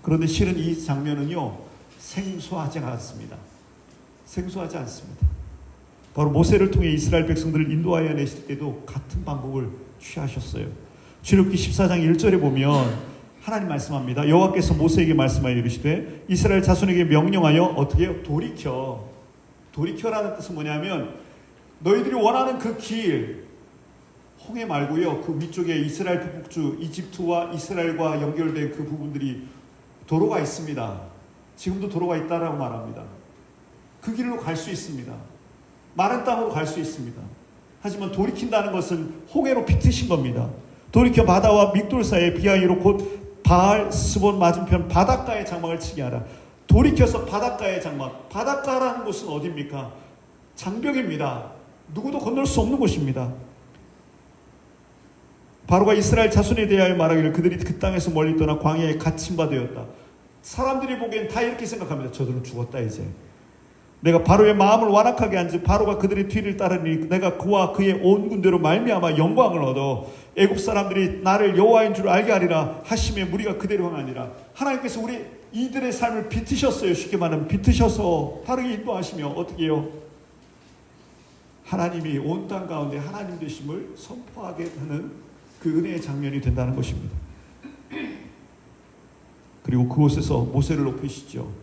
그런데 실은 이 장면은요, 생소하지 않습니다. 생소하지 않습니다. 바로 모세를 통해 이스라엘 백성들을 인도하여 내실 때도 같은 방법을 취하셨어요. 출애굽기 14장 1절에 보면 하나님 말씀합니다. 여호와께서 모세에게 말씀하여 이르시되 이스라엘 자손에게 명령하여 어떻게 해요? 돌이켜라는 뜻은 뭐냐면 너희들이 원하는 그 길, 홍해 말고요, 그 위쪽에 이스라엘 북북주 이집트와 이스라엘과 연결된 그 부분들이 도로가 있습니다. 지금도 도로가 있다라고 말합니다. 그 길로 갈 수 있습니다. 마른 땅으로 갈 수 있습니다. 하지만 돌이킨다는 것은 홍해로 비트신 겁니다. 돌이켜 바다와 믹돌 사이에 비하이로 곧 바알 스본 맞은편 바닷가의 장막을 치게 하라. 돌이켜서 바닷가의 장막. 바닷가라는 곳은 어디입니까? 장벽입니다. 누구도 건널 수 없는 곳입니다. 바로가 이스라엘 자손에 대하여 말하기를 그들이 그 땅에서 멀리 떠나 광야에 갇힌 바 되었다. 사람들이 보기엔 다 이렇게 생각합니다. 저들은 죽었다 이제. 내가 바로의 마음을 완악하게 한즉 바로가 그들의 뒤를 따르니 내가 그와 그의 온 군대로 말미암아 영광을 얻어 애굽 사람들이 나를 여호와인 줄 알게 하리라 하심에 무리가 그대로 행하니라. 하나님께서 우리 이들의 삶을 비트셨어요. 쉽게 말하면 비트셔서 다르게 인도하시며 어떻게 해요? 하나님이 온 땅 가운데 하나님 되심을 선포하게 하는 그 은혜의 장면이 된다는 것입니다. 그리고 그곳에서 모세를 높이시죠.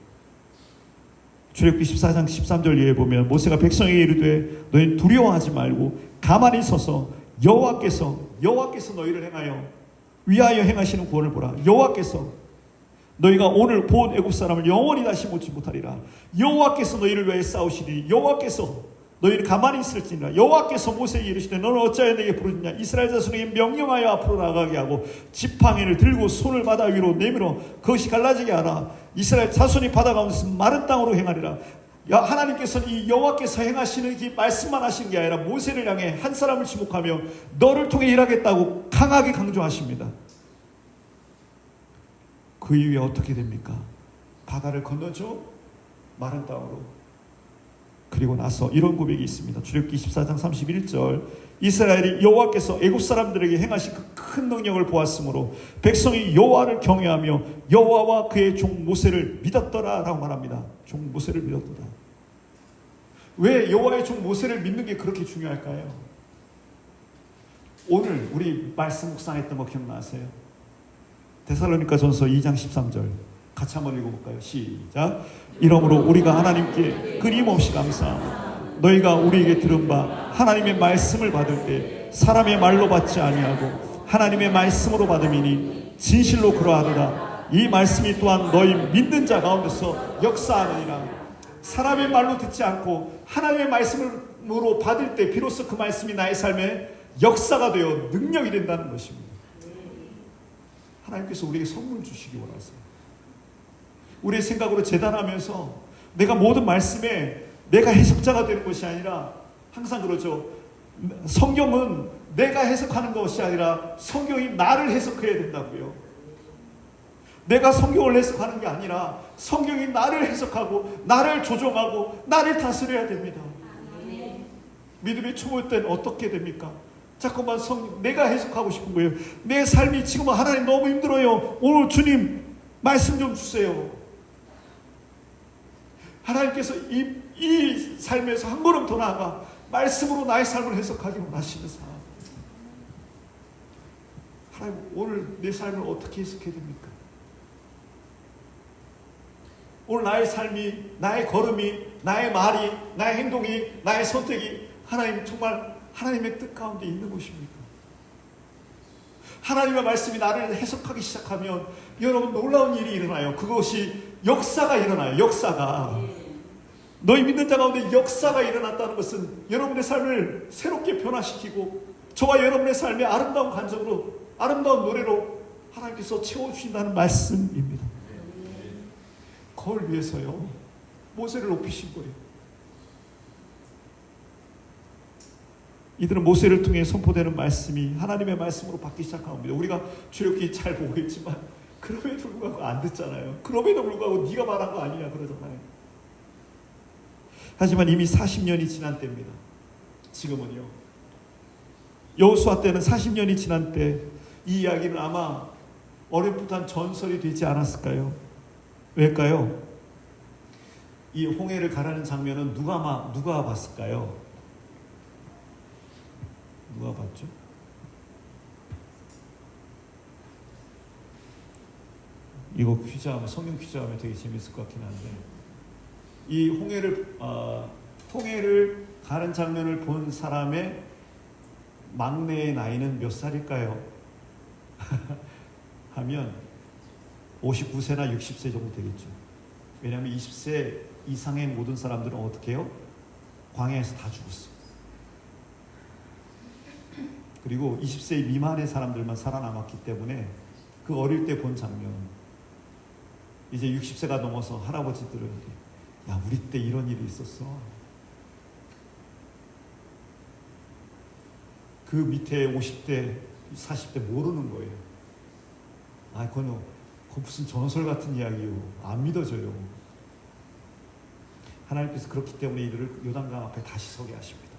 출애굽기 14장 13절 이하에 보면 모세가 백성에게 이르되 너희 두려워하지 말고 가만히 서서 여호와께서 너희를 위하여 행하시는 구원을 보라. 여호와께서 너희가 오늘 본 애굽 사람을 영원히 다시 보지 못하리라. 여호와께서 너희를 위해 싸우시리니 여호와께서 너희를 가만히 있을지니라. 여호와께서 모세에게 이르시되 너는 어찌하여 내게 부르짖냐. 이스라엘 자손에게 명령하여 앞으로 나가게 하고 지팡이를 들고 손을 바다 위로 내밀어 그것이 갈라지게 하라. 이스라엘 자손이 바다 가운데서 마른 땅으로 행하리라. 하나님께서는 이 여호와께서 행하시는 이 말씀만 하시는 게 아니라 모세를 향해 한 사람을 지목하며 너를 통해 일하겠다고 강하게 강조하십니다. 그 이후에 어떻게 됩니까? 바다를 건너죠. 마른 땅으로. 그리고 나서 이런 고백이 있습니다. 출애굽기 14장 31절 이스라엘이 여호와께서 애굽 사람들에게 행하신 그 큰 능력을 보았으므로 백성이 여호와를 경외하며 여호와와 그의 종 모세를 믿었더라 라고 말합니다. 종 모세를 믿었더라. 왜 여호와의 종 모세를 믿는 게 그렇게 중요할까요? 오늘 우리 말씀 묵상했던 거 기억나세요? 데살로니가전서 2장 13절 같이 한번 읽어볼까요? 시작. 이러므로 우리가 하나님께 끊임없이 감사하고 너희가 우리에게 들은 바 하나님의 말씀을 받을 때 사람의 말로 받지 아니하고 하나님의 말씀으로 받음이니 진실로 그러하도다. 이 말씀이 또한 너희 믿는 자 가운데서 역사하느니라. 사람의 말로 듣지 않고 하나님의 말씀으로 받을 때 비로소 그 말씀이 나의 삶에 역사가 되어 능력이 된다는 것입니다. 하나님께서 우리에게 선물 주시기 원하세요. 우리의 생각으로 재단하면서 내가 모든 말씀에 내가 해석자가 되는 것이 아니라, 항상 그러죠. 성경은 내가 해석하는 것이 아니라 성경이 나를 해석해야 된다고요. 내가 성경을 해석하는 게 아니라 성경이 나를 해석하고 나를 조종하고 나를 다스려야 됩니다. 믿음의 초보 때는 어떻게 됩니까? 자꾸만 내가 해석하고 싶은 거예요. 내 삶이 지금 하나님 너무 힘들어요. 오늘 주님 말씀 좀 주세요. 하나님께서 이 삶에서 한 걸음 더 나아가 말씀으로 나의 삶을 해석하기 원하시는 사람. 하나님 오늘 내 삶을 어떻게 해석해야 됩니까? 오늘 나의 삶이, 나의 걸음이, 나의 말이, 나의 행동이, 나의 선택이 하나님 정말 하나님의 뜻 가운데 있는 것입니까? 하나님의 말씀이 나를 해석하기 시작하면 여러분 놀라운 일이 일어나요. 그것이 역사가 일어나요. 역사가. 너희 믿는 자 가운데 역사가 일어났다는 것은 여러분의 삶을 새롭게 변화시키고 저와 여러분의 삶의 아름다운 감정으로, 아름다운 노래로 하나님께서 채워주신다는 말씀입니다. 그걸 위해서요 모세를 높이신 거예요. 이들은 모세를 통해 선포되는 말씀이 하나님의 말씀으로 받기 시작한 겁니다. 우리가 출애굽기 잘 보고 있지만 그럼에도 불구하고 안 듣잖아요. 그럼에도 불구하고 네가 말한 거 아니냐 그러잖아요. 하지만 이미 40년이 지난 때입니다. 지금은요. 여호수아 때는 40년이 지난 때 이 이야기는 아마 어렴풋한 전설이 되지 않았을까요? 왜일까요? 이 홍해를 가라는 장면은 누가 봤을까요? 누가 봤죠? 이거 퀴즈하면, 성경 퀴즈하면 되게 재밌을 것 같긴 한데, 이 홍해를 가는 장면을 본 사람의 막내의 나이는 몇 살일까요? 하면 59세나 60세 정도 되겠죠. 왜냐하면 20세 이상의 모든 사람들은 어떻게 해요? 광야에서 다 죽었어요. 그리고 20세 미만의 사람들만 살아남았기 때문에 그 어릴 때 본 장면, 이제 60세가 넘어서 할아버지들은 야 우리 때 이런 일이 있었어. 그 밑에 50대 40대 모르는 거예요. 그건 무슨 전설 같은 이야기요. 안 믿어져요. 하나님께서 그렇기 때문에 이들을 요단강 앞에 다시 서게 하십니다.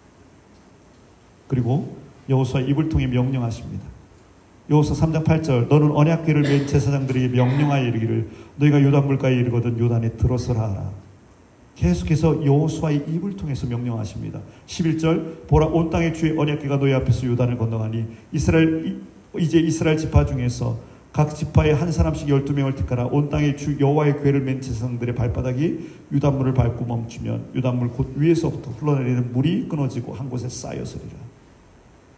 그리고 여호수아 입을 통해 명령하십니다. 여호수아 3장 8절 너는 언약궤를 맨 제사장들에게 명령하여 이르기를 너희가 요단물가에 이르거든 요단에 들어서라 하라. 계속해서 여호수아의 입을 통해서 명령하십니다. 11절 보라 온 땅의 주의 언약궤가 너희 앞에서 요단을 건너가니 이제 이스라엘 지파 중에서 각 지파에 한 사람씩 12명을 택하라. 온 땅의 주 여호와의 궤를 맨 제사장들의 발바닥이 유단물을 밟고 멈추면 유단물 곧 위에서부터 흘러내리는 물이 끊어지고 한 곳에 쌓여서리라.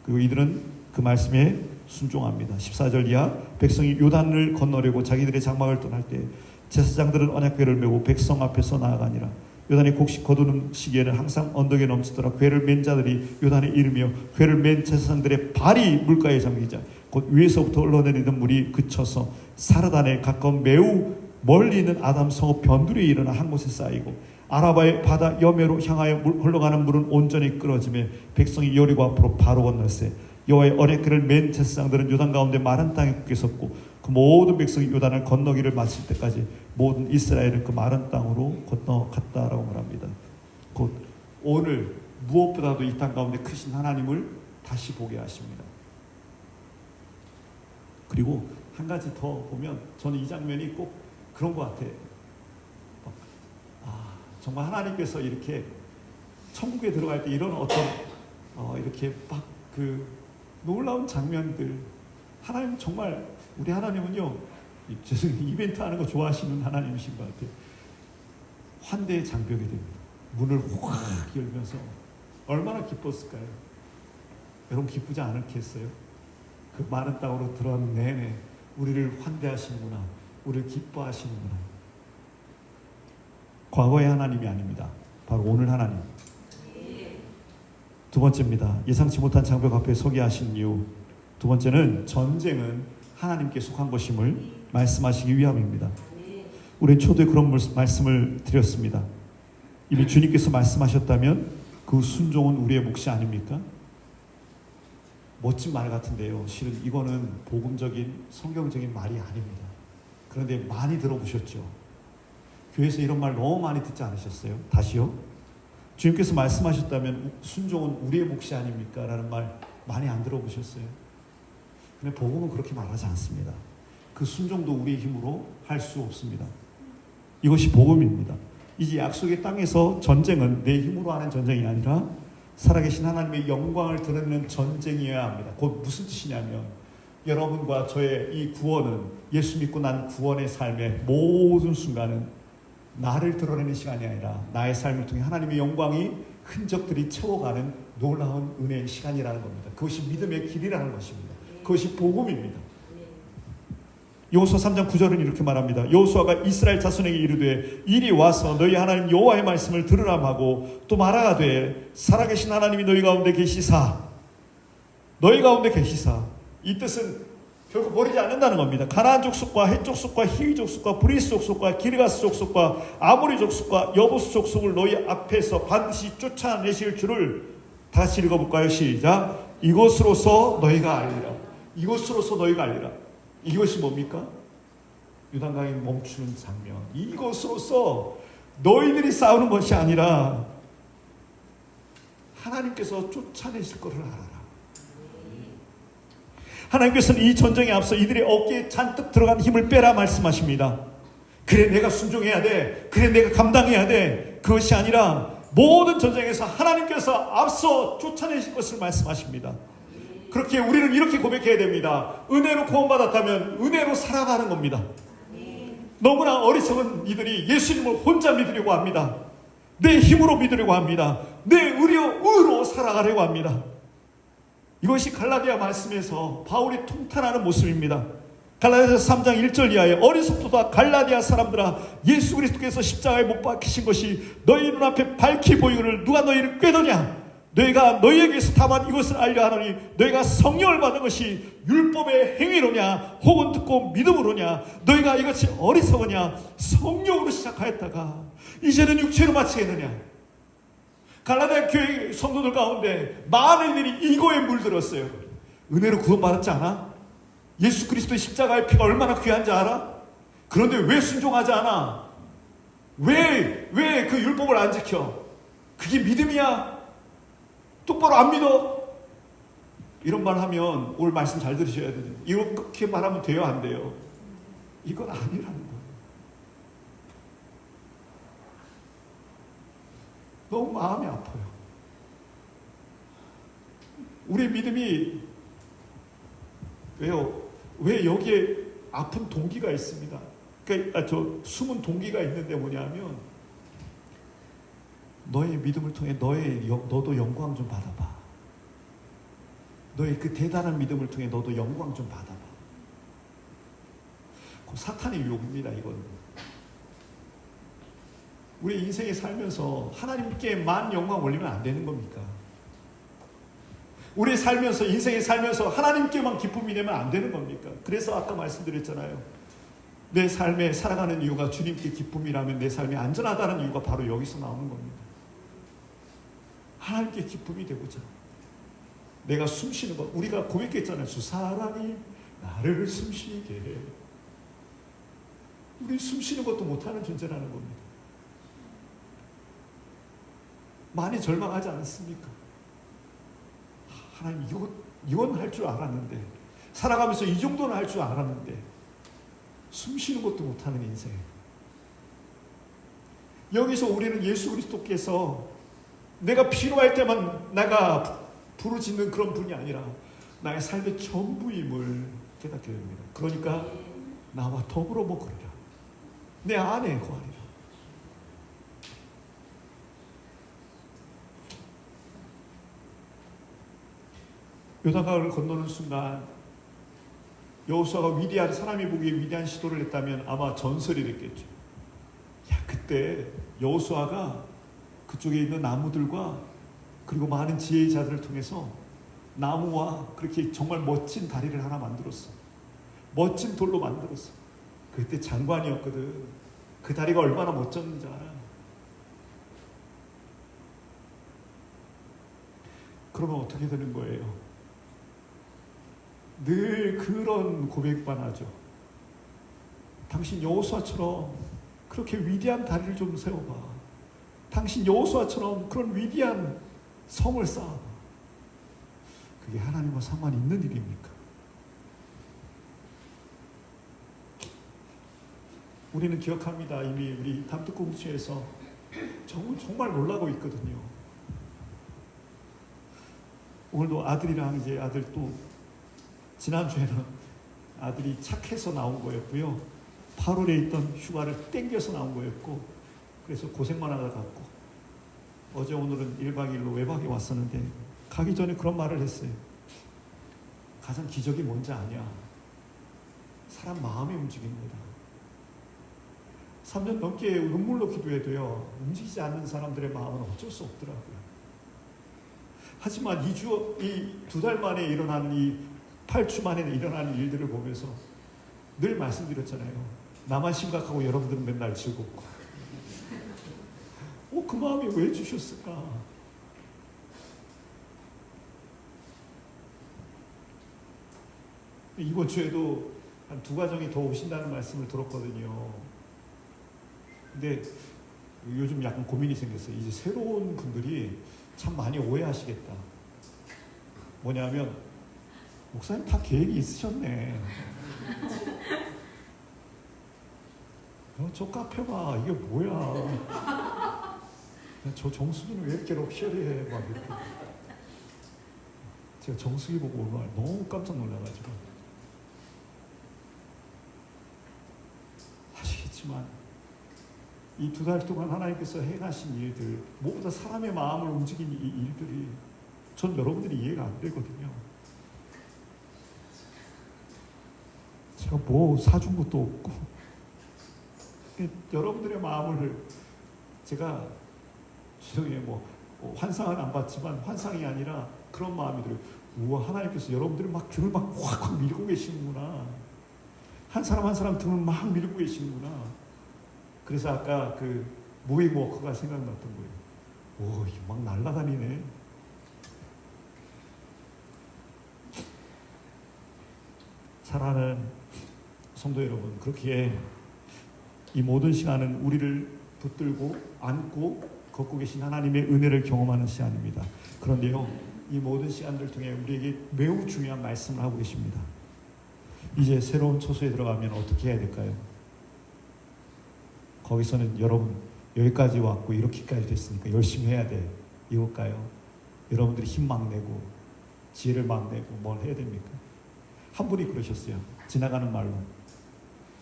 그리고 이들은 그 말씀에 순종합니다. 14절 이하 백성이 요단을 건너려고 자기들의 장막을 떠날 때 제사장들은 언약궤를 메고 백성 앞에서 나아가니라. 요단이 곡식 거두는 시기에는 항상 언덕에 넘치더라. 궤를 맨 자들이 요단에 이르며 궤를 맨 제사장들의 발이 물가에 잠기자 곧 위에서부터 흘러내리는 물이 그쳐서 사르단에 가까운 매우 멀리 있는 아담 성읍 변두리에 일어나 한 곳에 쌓이고 아라바의 바다 여매로 향하여 흘러가는 물은 온전히 끊어지며 백성이 여리고 앞으로 바로 건널세. 여호와의 언약궤를 맨 제사장들은 요단 가운데 마른 땅에 굳게 섰고 그 모든 백성이 요단을 건너기를 마칠 때까지 모든 이스라엘은 그 마른 땅으로 건너갔다라고 말합니다. 곧 오늘 무엇보다도 이 땅 가운데 크신 하나님을 다시 보게 하십니다. 그리고 한 가지 더 보면 저는 이 장면이 꼭 그런 것 같아요. 정말 하나님께서 이렇게 천국에 들어갈 때 이런 어떤 이렇게 막 놀라운 장면들. 하나님 정말, 우리 하나님은요, 이벤트 하는 거 좋아하시는 하나님이신 것 같아요. 환대의 장벽이 됩니다. 문을 확 열면서 얼마나 기뻤을까요? 여러분 기쁘지 않겠어요? 그 마른 땅으로 들어가는 내내 우리를 환대하시는구나, 우리를 기뻐하시는구나. 과거의 하나님이 아닙니다. 바로 오늘 하나님. 두 번째입니다. 예상치 못한 장벽 앞에 서게 하신 이유. 두 번째는 전쟁은 하나님께 속한 것임을 말씀하시기 위함입니다. 우리 초도에 그런 말씀을 드렸습니다. 이미 주님께서 말씀하셨다면 그 순종은 우리의 몫이 아닙니까? 멋진 말 같은데요. 실은 이거는 복음적인 성경적인 말이 아닙니다. 그런데 많이 들어보셨죠? 교회에서 이런 말 너무 많이 듣지 않으셨어요? 다시요. 주님께서 말씀하셨다면 순종은 우리의 몫이 아닙니까? 라는 말 많이 안 들어보셨어요? 근데 복음은 그렇게 말하지 않습니다. 그 순종도 우리의 힘으로 할 수 없습니다. 이것이 복음입니다. 이제 약속의 땅에서 전쟁은 내 힘으로 하는 전쟁이 아니라 살아계신 하나님의 영광을 드러내는 전쟁이어야 합니다. 곧 무슨 뜻이냐면, 여러분과 저의 이 구원은, 예수 믿고 난 구원의 삶의 모든 순간은 나를 드러내는 시간이 아니라 나의 삶을 통해 하나님의 영광이 흔적들이 채워가는 놀라운 은혜의 시간이라는 겁니다. 그것이 믿음의 길이라는 것입니다. 그것이 복음입니다. 여호수아 3장 9절은 이렇게 말합니다. 여호수아가 이스라엘 자손에게 이르되 이리 와서 너희 하나님 여호와의 말씀을 들으라 하고 또 말하되 살아계신 하나님이 너희 가운데 계시사, 너희 가운데 계시사. 이 뜻은 결국 버리지 않는다는 겁니다. 가나안 족속과 헷 족속과 히위 족속과 브리스 족속과 기르가스 족속과 아모리 족속과 여부스 족속을 너희 앞에서 반드시 쫓아내실 줄을 다시 읽어볼까요? 시작. 이것으로서 너희가 알리라. 이것으로서 너희가 알리라. 이것이 뭡니까? 요단강이 멈추는 장면. 이것으로서 너희들이 싸우는 것이 아니라 하나님께서 쫓아내실 것을 알아라. 하나님께서는 이 전쟁에 앞서 이들의 어깨에 잔뜩 들어간 힘을 빼라 말씀하십니다. 그래 내가 순종해야 돼, 그래 내가 감당해야 돼, 그것이 아니라 모든 전쟁에서 하나님께서 앞서 쫓아내실 것을 말씀하십니다. 그렇게 우리는 이렇게 고백해야 됩니다. 은혜로 구원받았다면 은혜로 살아가는 겁니다. 너무나 어리석은 이들이 예수님을 혼자 믿으려고 합니다. 내 힘으로 믿으려고 합니다. 내 의로 살아가려고 합니다. 이것이 갈라디아 말씀에서 바울이 통탄하는 모습입니다. 갈라디아서 3장 1절 이하에 어리석도다 갈라디아 사람들아, 예수 그리스도께서 십자가에 못 박히신 것이 너희 눈앞에 밝히 보이거늘 누가 너희를 꾀더냐? 너희가 너희에게서 다만 이것을 알려 하노니 너희가 성령을 받은 것이 율법의 행위로냐 혹은 듣고 믿음으로냐? 너희가 이것이 어리석으냐? 성령으로 시작하였다가 이제는 육체로 마치겠느냐? 갈라디아 교회 성도들 가운데 많은 이들이 이거에 물들었어요. 은혜로 구원받았지 않아? 예수 그리스도의 십자가의 피가 얼마나 귀한지 알아? 그런데 왜 순종하지 않아? 왜 그 율법을 안 지켜? 그게 믿음이야? 똑바로 안 믿어? 이런 말 하면 오늘 말씀 잘 들으셔야 돼요. 이렇게 말하면 돼요, 안 돼요? 이건 아니라는 거예요. 너무 마음이 아파요. 우리의 믿음이 왜요? 왜 여기에 아픈 동기가 있습니다. 그러니까 숨은 동기가 있는데 뭐냐면, 너의 믿음을 통해 너도 영광 좀 받아봐. 너의 그 대단한 믿음을 통해 너도 영광 좀 받아봐. 그 사탄의 유혹입니다. 이건 우리 인생에 살면서 하나님께만 영광 올리면 안 되는 겁니까? 우리 살면서, 인생에 살면서 하나님께만 기쁨이 되면 안 되는 겁니까? 그래서 아까 말씀드렸잖아요. 내 삶에 살아가는 이유가 주님께 기쁨이라면 내 삶이 안전하다는 이유가 바로 여기서 나오는 겁니다. 하나님께 기쁨이 되고자 내가 숨쉬는 것, 우리가 고백했잖아요. 주 사랑이 나를 숨쉬게 해. 우리 숨쉬는 것도 못하는 존재라는 겁니다. 많이 절망하지 않습니까? 하나님 이건 할 줄 알았는데, 살아가면서 이 정도는 할 줄 알았는데 숨 쉬는 것도 못하는 인생. 여기서 우리는 예수 그리스도께서 내가 필요할 때만 내가 부르짖는 그런 분이 아니라 나의 삶의 전부임을 깨닫게 됩니다. 그러니까 나와 더불어 먹으리라. 내 안에 거하리라. 요단강을 건너는 순간 여호수아가 위대한, 사람이 보기에 위대한 시도를 했다면 아마 전설이 됐겠죠. 그때 여호수아가 그쪽에 있는 나무들과 그리고 많은 지혜의 자들을 통해서 나무와 그렇게 정말 멋진 다리를 하나 만들었어. 멋진 돌로 만들었어. 그때 장관이었거든. 그 다리가 얼마나 멋졌는지 알아. 그러면 어떻게 되는 거예요? 늘 그런 고백만 하죠. 당신 여호수아처럼 그렇게 위대한 다리를 좀 세워봐. 당신 여호수아처럼 그런 위대한 성을 쌓아봐. 그게 하나님과 상관이 있는 일입니까? 우리는 기억합니다. 이미 우리 담특공주에서 정말 놀라고 있거든요. 오늘도 아들이랑 이제 아들 또 지난주에는 아들이 착해서 나온 거였고요. 8월에 있던 휴가를 땡겨서 나온 거였고, 그래서 고생만 하다 갔고, 어제 오늘은 1박 2일로 외박에 왔었는데 가기 전에 그런 말을 했어요. 가장 기적이 뭔지 아냐? 사람 마음이 움직입니다. 3년 넘게 눈물로 기도해도요, 움직이지 않는 사람들의 마음은 어쩔 수 없더라고요. 하지만 이 2달 만에 일어나는 이 8주 만에 일어나는 일들을 보면서 늘 말씀드렸잖아요. 나만 심각하고 여러분들은 맨날 즐겁고. 그 마음이 왜 주셨을까? 이번 주에도 한 2가정이 더 오신다는 말씀을 들었거든요. 근데 요즘 약간 고민이 생겼어요. 이제 새로운 분들이 참 많이 오해하시겠다. 뭐냐면 목사님 다 계획이 있으셨네. 저 카페 봐. 이게 뭐야. 저 정수기는 왜 이렇게 럭셔리해. 막 이렇게. 제가 정수기 보고 오늘 너무 깜짝 놀라가지고. 아시겠지만 이 2달 동안 하나님께서 행하신 일들, 무엇보다 사람의 마음을 움직인 이 일들이 전 여러분들이 이해가 안 되거든요. 제가 뭐 사준 것도 없고, 여러분들의 마음을 제가 죄송해요, 환상은 안 봤지만 환상이 아니라 그런 마음이 들어요. 우와, 하나님께서 여러분들을 막 등을 막 확 밀고 계시는구나. 한 사람 한 사람 등을 막 밀고 계시는구나. 그래서 아까 그 무빙 워커가 생각났던 거예요. 오, 막 날아다니네. 사랑하는 성도 여러분, 그렇게 이 모든 시간은 우리를 붙들고 안고 걷고 계신 하나님의 은혜를 경험하는 시간입니다. 그런데요, 이 모든 시간들 통해 우리에게 매우 중요한 말씀을 하고 계십니다. 이제 새로운 초소에 들어가면 어떻게 해야 될까요? 거기서는 여러분 여기까지 왔고 이렇게까지 됐으니까 열심히 해야 돼, 이걸까요? 여러분들이 힘 막 내고 지혜를 막 내고 뭘 해야 됩니까? 한 분이 그러셨어요. 지나가는 말로,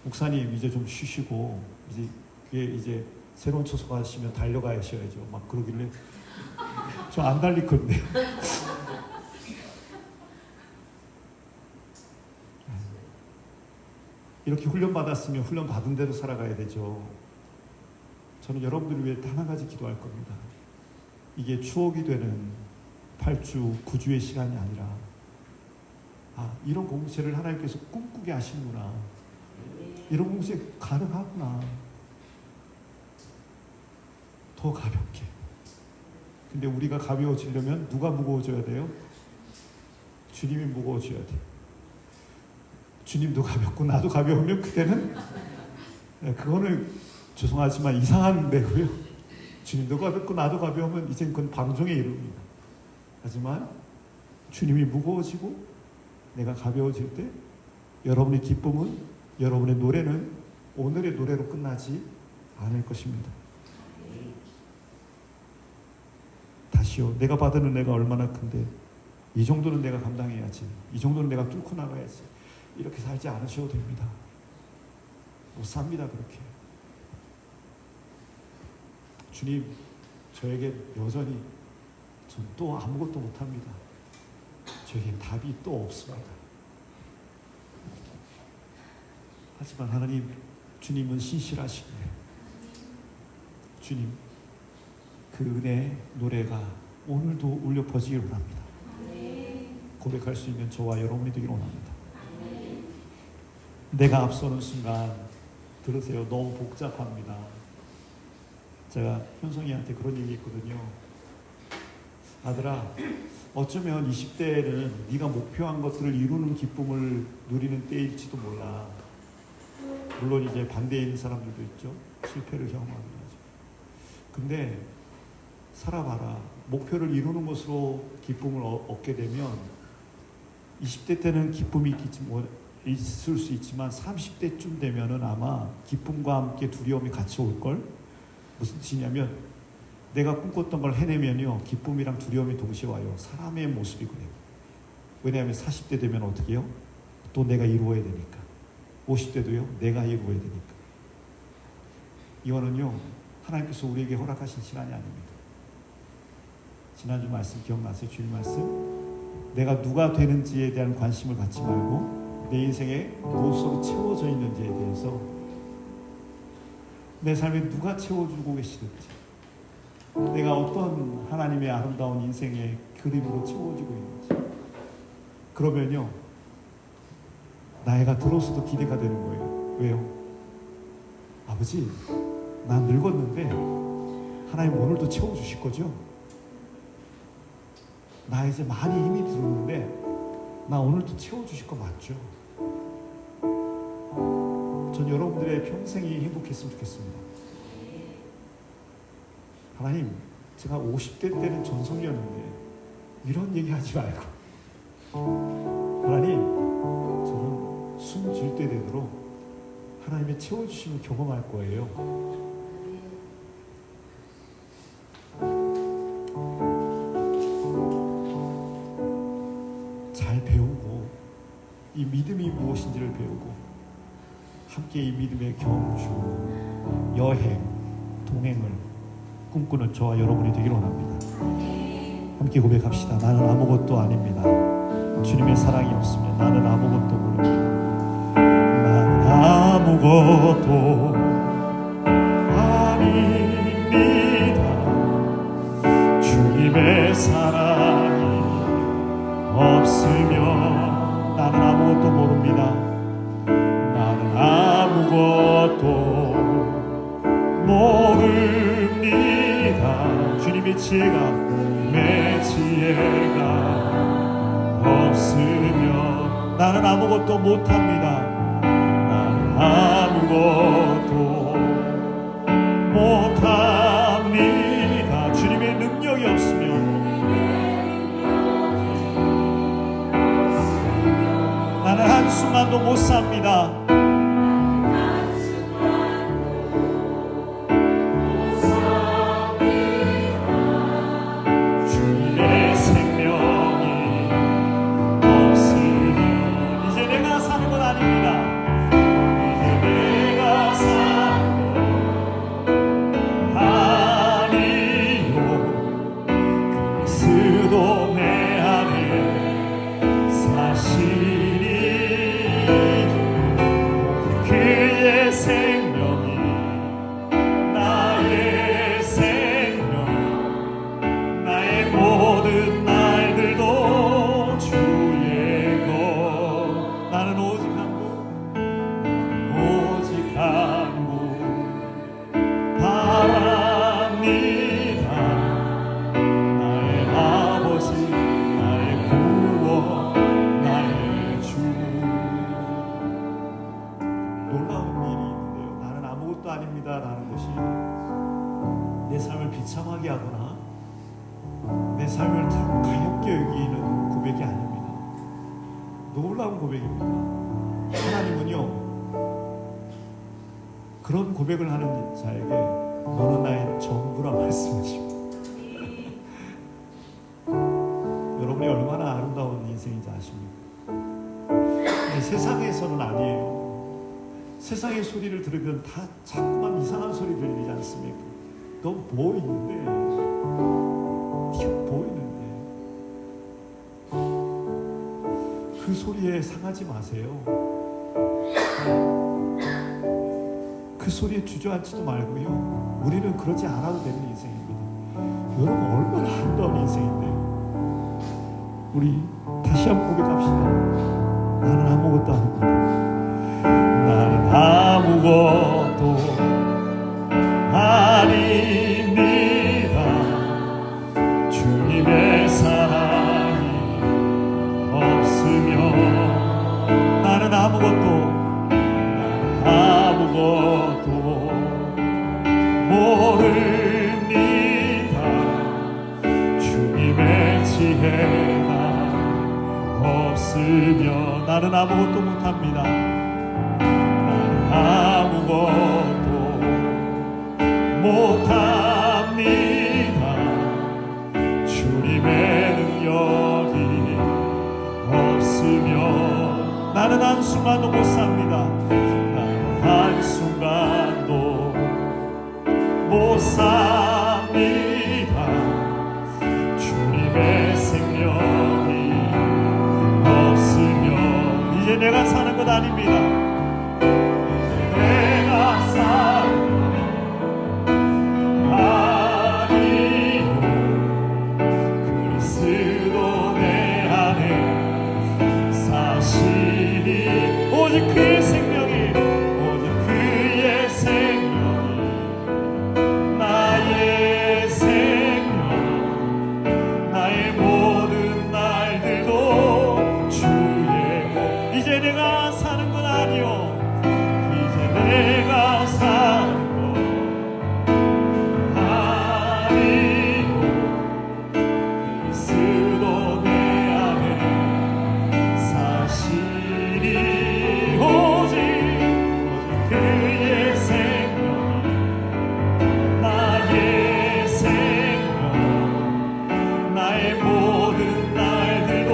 목사님 이제 좀 쉬시고 이제 새로운 초소 가시면 달려가셔야죠. 막 그러길래 저 안 달릴 건데. 이렇게 훈련 받았으면 훈련 받은 대로 살아가야 되죠. 저는 여러분들을 위해 단 한 가지 기도할 겁니다. 이게 추억이 되는 8주, 9주의 시간이 아니라, 이런 공동체를 하나님께서 꿈꾸게 하시는구나. 이런 공동체 가능하구나. 더 가볍게. 근데 우리가 가벼워지려면 누가 무거워져야 돼요? 주님이 무거워져야 돼요. 주님도 가볍고 나도 가벼우면 그때는, 그거는 죄송하지만 이상한 데고요. 주님도 가볍고 나도 가벼우면 이젠 그건 방종에 이릅니다. 하지만 주님이 무거워지고 내가 가벼워질 때 여러분의 기쁨은, 여러분의 노래는 오늘의 노래로 끝나지 않을 것입니다. 다시요, 내가 받은 은혜가 얼마나 큰데 이 정도는 내가 감당해야지, 이 정도는 내가 뚫고 나가야지, 이렇게 살지 않으셔도 됩니다. 못 삽니다 그렇게. 주님, 저에게 여전히 전 또 아무것도 못합니다. 저에겐 답이 또 없습니다. 하지만 하나님, 주님은 신실하시네. 주님, 그 은혜 노래가 오늘도 울려 퍼지기를 원합니다. 고백할 수 있는 저와 여러분이 되기를 원합니다. 내가 앞서는 순간, 들으세요, 너무 복잡합니다. 제가 현성이한테 그런 얘기 했거든요. 아들아, 어쩌면 20대에는 네가 목표한 것들을 이루는 기쁨을 누리는 때일지도 몰라. 물론 이제 반대에 있는 사람들도 있죠. 실패를 경험하긴 하죠. 근데 살아봐라. 목표를 이루는 것으로 기쁨을 얻게 되면 20대 때는 기쁨이 있을 수 있지만 30대쯤 되면은 아마 기쁨과 함께 두려움이 같이 올걸? 무슨 뜻이냐면, 내가 꿈꿨던 걸 해내면요, 기쁨이랑 두려움이 동시에 와요. 사람의 모습이 그래요. 왜냐하면 40대 되면 어떻게 해요? 또 내가 이루어야 되니까. 50대도요, 내가 이루어야 되니까. 이거는요, 하나님께서 우리에게 허락하신 시간이 아닙니다. 지난주 말씀 기억나세요? 주일 말씀? 내가 누가 되는지에 대한 관심을 갖지 말고 내 인생에 무엇으로 채워져 있는지에 대해서, 내 삶에 누가 채워주고 계시는지, 내가 어떤 하나님의 아름다운 인생의 그림으로 채워지고 있는지, 그러면요, 나이가 들어서도 기대가 되는 거예요. 왜요? 아버지, 난 늙었는데 하나님 오늘도 채워주실 거죠? 나 이제 많이 힘이 들었는데 나 오늘도 채워주실 거 맞죠? 전 여러분들의 평생이 행복했으면 좋겠습니다. 하나님, 제가 50대 때는 전성이었는데 이런 얘기 하지 말고, 하나님, 저는 숨 쉴 때 되도록 하나님의 채워주심을 경험할 거예요. 잘 배우고, 이 믿음이 무엇인지를 배우고, 함께 이 믿음의 경주, 여행, 동행을 꿈꾸는 저와 여러분이 되기를 원합니다. 함께 고백합시다. 나는 아무것도 아닙니다. 주님의 사랑이 없으면 나는 아무것도 모릅니다. 나는 아무것도 아닙니다. 주님의 사랑이 없으면 나는 아무것도 모릅니다. 나는 아무것도 모릅니다. 주님의 지혜가, 내 지혜가 없으면 나는 아무것도 못합니다. 나는 아무것도 못합니다. 주님의 능력이 없으면 나는 한순간도 못 삽니다. 비참하게 하거나 내 삶을 가볍게 여기는 고백이 아닙니다. 놀라운 고백입니다. 하나님은요, 그런 고백을 하는 자에게 너는 나의 전부라 말씀하십니다. 여러분이 얼마나 위해서는 아니에요. 세상의 소리를 들으면 다 자꾸만 이상한 소리 들리지 않습니까? 너무 보이는데, 보이는데 그 소리에 상하지 마세요. 그 소리에 주저앉지도 말고요. 우리는 그러지 않아도 되는 인생입니다. 여러분 얼마나 아름다운 인생인데요. 우리 다시 한번 고백합시다. 나는 아무것도 아닙니다. 나는 아무것도 아닙니다. 주님의 사랑이 없으면 나는 아무것도 모릅니다. 주님의 지혜가 없으면 나는 아무것도 못합니다. 나는 아무것도 못합니다. 주님의 능력이 없으면 나는 한순간도 못 삽니다. 나는 한순간도 못 삽니다. 주님의 생명이 없으면 이제 내가 사는 것 아닙니다. 내가 사는 것 아니요. 그리스도 내 안에 사시니 오직 그의 생명이 오직 그의 생명이 나의 생명 나의 모든 날들도 주의 이제 내가 사는 건 아니요 이제 내가 사는 건 아니요 그리스도 내 안에 사시니 오직 그의 생명이 나의 생명 나의 모든 날들도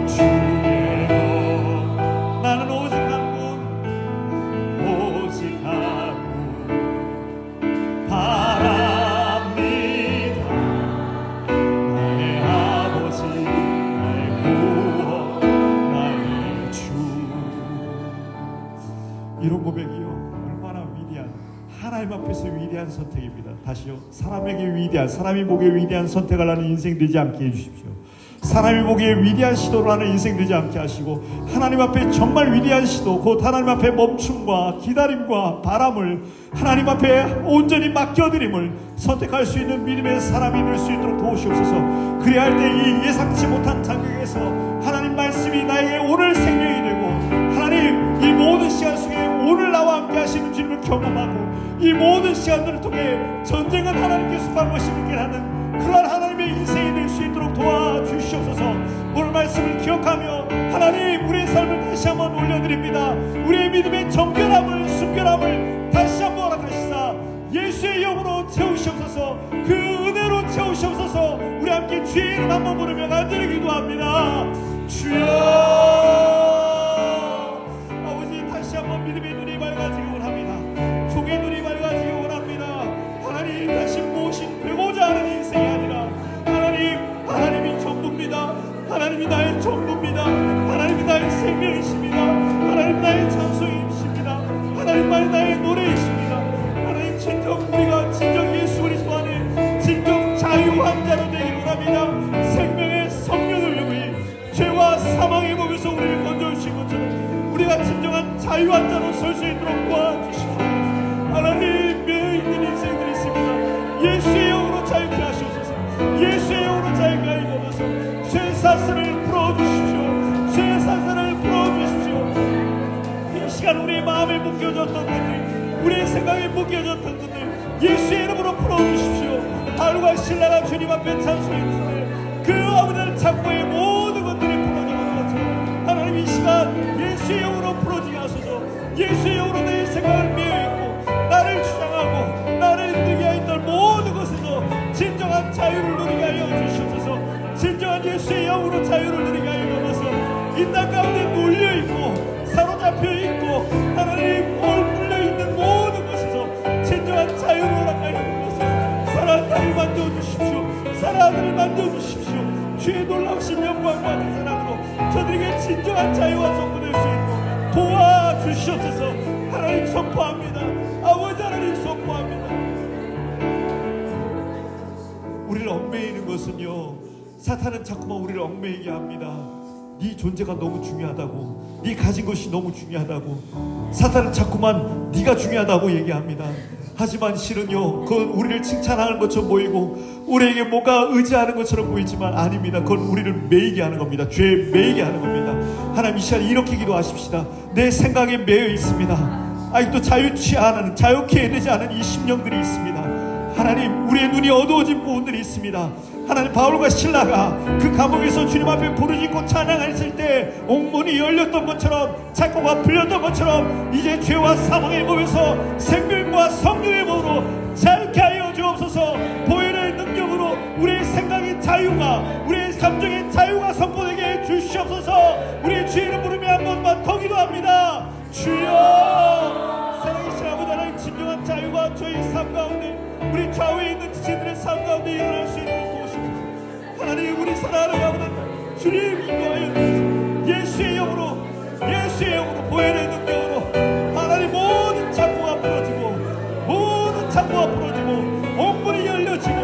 주의 것 나는 오직 한 분 바랍니다. 나의 아버지 나의 구원 나의 주 이런 고백이요 얼마나 위대한 하나님 앞에서 위대한 선택입니다. 다시요 사람이 보기에 위대한 선택을 하는 인생 되지 않게 해주십시오. 사람이 보기에 위대한 시도를 하는 인생 되지 않게 하시고 하나님 앞에 정말 위대한 시도 곧 하나님 앞에 멈춤과 기다림과 바람을 하나님 앞에 온전히 맡겨드림을 선택할 수 있는 믿음의 사람이 될 수 있도록 도우시옵소서. 그래야 할 때 이 예상치 못한 장벽에서 하나님 말씀이 나에게 오늘 생명이 되고 하나님 이 모든 시간 속에 오늘 나와 함께 하시는 주님을 경험하고 이 모든 시간들을 통해 전쟁은 하나님께서 수고한 것이 있게 하는 그러한 하나님의 인생이 될 수 있도록 도와주시옵소서. 오늘 말씀을 기억하며 하나님 우리의 삶을 다시 한번 올려드립니다. 우리의 믿음의 정결함을 순결함을 다시 한번 허락하시사 예수의 영으로 채우시옵소서. 그 은혜로 채우시옵소서. 우리 함께 주의 이름 한번 부르며 간절히 기도합니다. 주여 아버지 다시 한번 믿음의 눈이 밝아지기 원합니다. 종의 눈이 밝아지기 원합니다. 하나님 다시 모신 되고자 하는 인생이 아니라 하나님이 전부입니다. 하나님이 나의 전부입니다. 하나님이 나의 생명이십니다. 하나님 나의 찬송이십니다. 하나님만이 나의 노래이십니다. 하나님 우리가 진정 예수 그리스도 안에 진정 자유한 자로 되기를 원합니다. 생명의 성령을 위해 죄와 사망의 몸에서 우리를 건져주신 것처럼 우리가 진정한 자유한 자로 설 수 있도록 도와주시옵소서. 하나님 매 있는 인생들이 있습니다. 예수의 영으로 자유케 하시옵소서. 예수의 영으로 자유케 하옵소서. 죄 사슬을 풀어주십시오. 죄 사슬을 풀어주십시오. 이 시간 우리의 마음에 묶여졌던 것들 우리의 생각에 묶여졌던 것들 예수의 이름으로 풀어주십시오. 바울과 신라가 주님 앞에 찬송했는데 그 아버지의 창고의 모든 것들이 풀어져가는 것처럼 하나님 이 시간 예수의 영으로 풀어지게 하소서. 예수의 영으로 내 생각을 메어있고 나를 주장하고 나를 힘들게 했던 모든 것에서 진정한 자유를 누리게 하여 주시옵소서. 진정한 예수의 영으로 자유를 누리게 하여 주옵소서. 이 땅 가운데 놀려있고 만져주십시오. 주의 놀라우신 영광과 그 사랑으로 저들에게 진정한 자유와 성분을 수 있도록 도와주시옵소서. 하나님 선포합니다. 아버지 하나님 선포합니다. 우리를 얽매이는 것은요, 사탄은 자꾸만 우리를 얽매이게 합니다. 네 존재가 너무 중요하다고, 네 가진 것이 너무 중요하다고, 사탄은 자꾸만 네가 중요하다고 얘기합니다. 하지만 실은요, 그건 우리를 칭찬하는 것처럼 보이고 우리에게 뭔가 의지하는 것처럼 보이지만 아닙니다. 그건 우리를 매이게 하는 겁니다. 죄에 매이게 하는 겁니다. 하나님 이 시간에 이렇게 기도하십시다. 내 생각에 매여 있습니다. 아직도 자유케 되지 않은 이 심령들이 있습니다. 하나님, 우리의 눈이 어두워진 부분들이 있습니다. 하나님, 바울과 신라가 그 감옥에서 주님 앞에 부르짖고 찬양했을 때 옥문이 열렸던 것처럼, 창고가 풀렸던 것처럼 이제 죄와 사망의 몸에서 생명과 성령의 몸으로 자유케 하여 주옵소서. 보혈의 능력으로 우리의 생각의 자유가, 우리의 감정의 자유가 선포되게 주시옵소서. 우리의 주의 이름 부르며 한 번만 더 기도합니다. 주여, 살아계신 아버지 하나님, 진정한 자유가 저희 삶 가운데, 우리 좌우에 있는 지체들의 삶 가운데 일어날 수 있도록 도우시옵소서. 하나님, 우리 사랑하는 아버지 주님 인도하여 예수의 영으로, 예수의 영으로, 보혈의 능력으로 하나님 모든 창고가 풀어지고, 모든 창고가 풀어지고, 옥문이 열려지고,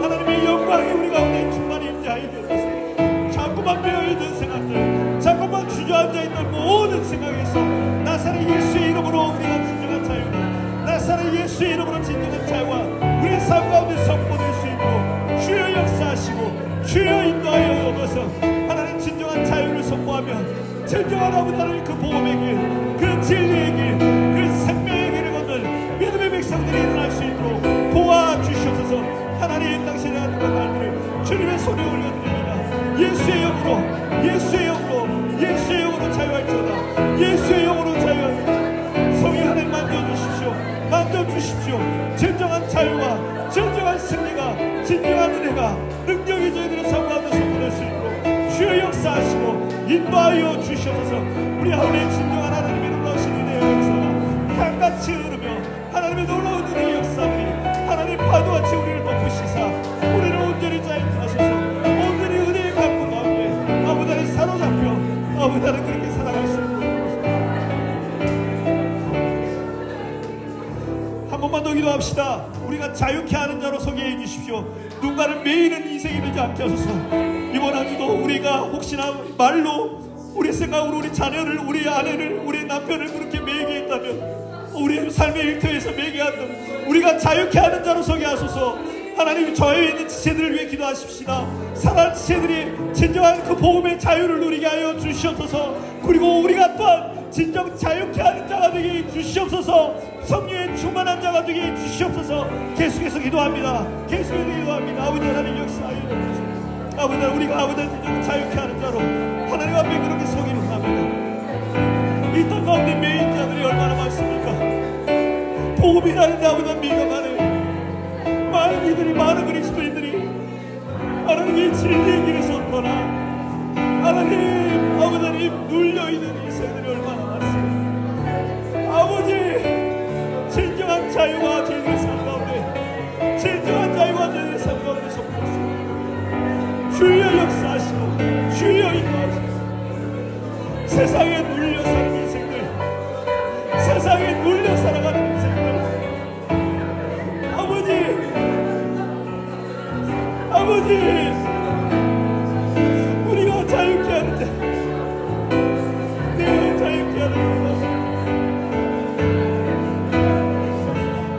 하나님의 영광이 우리 가운데 충만히 임재하여 주옵소서. 자꾸만 매여있는 생각들, 자꾸만 주저앉아있는 모든 생각에서 나사렛 예수의 이름으로 우리가 진정한 자유를, 나사렛 예수의 이름으로 진정한 자유와 우리의 삶 가운데 선포될 수 있고, 주여 역사하시고 주여 인도하여 주옵소서. 하나님, 진정한 자유를 선포하며 진정한 아버지 하나님 그 복음의 길, 그 진리의 길, 그 생명의 길을 걷는 믿음의 백성들이 일어날 수 있도록 도와주시옵소서. 하나님, 당신의 하나님과 딸들을 주님의 손에 올려드립니다. 예수의 영으로, 예수의 영으로, 예수의 영으로 자유할지어다. 예수의 영으로 자유할지어다. 성령 하나님 만져주십시오. 만져주십시오. 진정한 자유와 진정한 승리가, 진정한 은혜가, 능력이 저희들의 삶 가운데 선포될 수 있도록 주여 역사하시고 인도하여 주시옵소서. 우리 하루의 진정한 하나님의 놀라우신 은혜의 역사가 강같이 흐르며 하나님의 놀라운 은혜의 역사들이 하나님 파도같이 우리를 덮으시사 우리를 온전히 자유케 하소서. 온전히 은혜의 강구 가운데 아버지를 사로잡혀 아버지를 그렇게 사랑할 수 있도록 한 번만 더 기도합시다. 우리가 자유케 하는 자로 서게 해주십시오. 누군가를 매이는 인생이 되지 않게 하소서. 이번 한 주도 우리가 혹시나 말로, 우리 생각으로 우리 자녀를, 우리 아내를, 우리 남편을 그렇게 매이게 했다면, 우리 삶의 일터에서 매이게 한다면 우리가 자유케 하는 자로 서게 하소서. 하나님, 저에 있는 지체들을 위해 기도하십시다. 사랑하는 지체들이 진정한 그 복음의 자유를 누리게 하여 주시옵소서. 그리고 우리가 또한 진정 자유케 하는 자가 되게 해 주시옵소서. 성령의 충만한 자가 되게 해 주시옵소서. 계속해서 기도합니다. 계속해서 기도합니다. 아버지 하나님 역사하여 주옵소서. 아버지 하나님, 우리가 아버지 진정 자유케 하는 자로 하나님 앞에 그렇게 서기를 합니다. 이 땅 가운데 매인 자들이 얼마나 많습니까? 복음이라는 아버지 민감하네. 많은 이들이, 많은 그리스도인들이 하나님의 진리의 길에서 떠나 하나님, 아버지 하나님 눌려있는 이 세들이 얼마나 많습니까? 아버지, 진정한 자유와 저희들의 삶 가운데, 진정한 자유와 저희들의 삶 가운데 선포하시고 주여 역사하시고 주여 인도하시고 세상에 눌려 사는 인생들, 세상에 눌려 살아가는 인생들, 아버지, 우리가 자유케 하는데, 내가 자유케 하는 거다.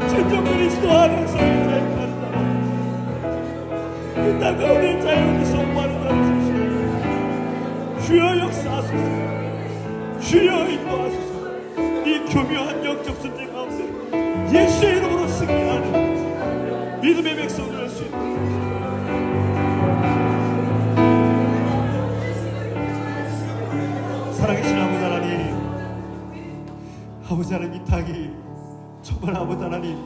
진정 그리스도 안에서 자유케 한다. 이 땅 가운데 자유를 선포하는 자를 주여 역사하소서. 주여 인도하소서. 이 교묘한 영적 전쟁 가운데 예수의 이름으로 승리하는 믿음의 백성들 할 수 있도록 살아계신 아버지 하나님, 아버지 하나님, 이 땅이 정말 아버지 하나님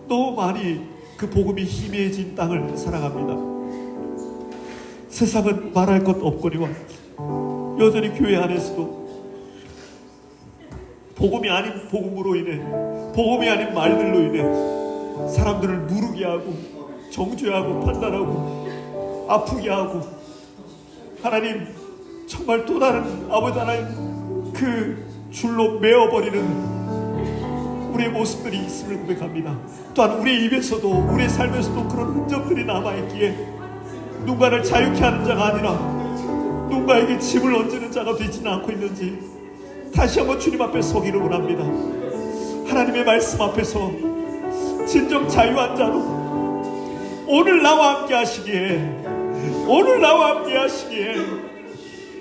너무 많이 그 복음이 희미해진 땅을 살아갑니다. 세상은 말할 것 없거니와 여전히 교회 안에서도 복음이 아닌 복음으로 인해, 복음이 아닌 말들로 인해 사람들을 무르게 하고 정죄하고 판단하고 아프게 하고 하나님 정말 또 다른 아버지 하나님 그 줄로 메어버리는 우리의 모습들이 있음을 고백합니다. 또한 우리의 입에서도 우리의 삶에서도 그런 흔적들이 남아있기에 누군가를 자유케 하는 자가 아니라 누군가에게 짐을 얹는 자가 되지는 않고 있는지 다시 한번 주님 앞에 서기를 원합니다. 하나님의 말씀 앞에서 진정 자유한 자로 오늘 나와 함께 하시기에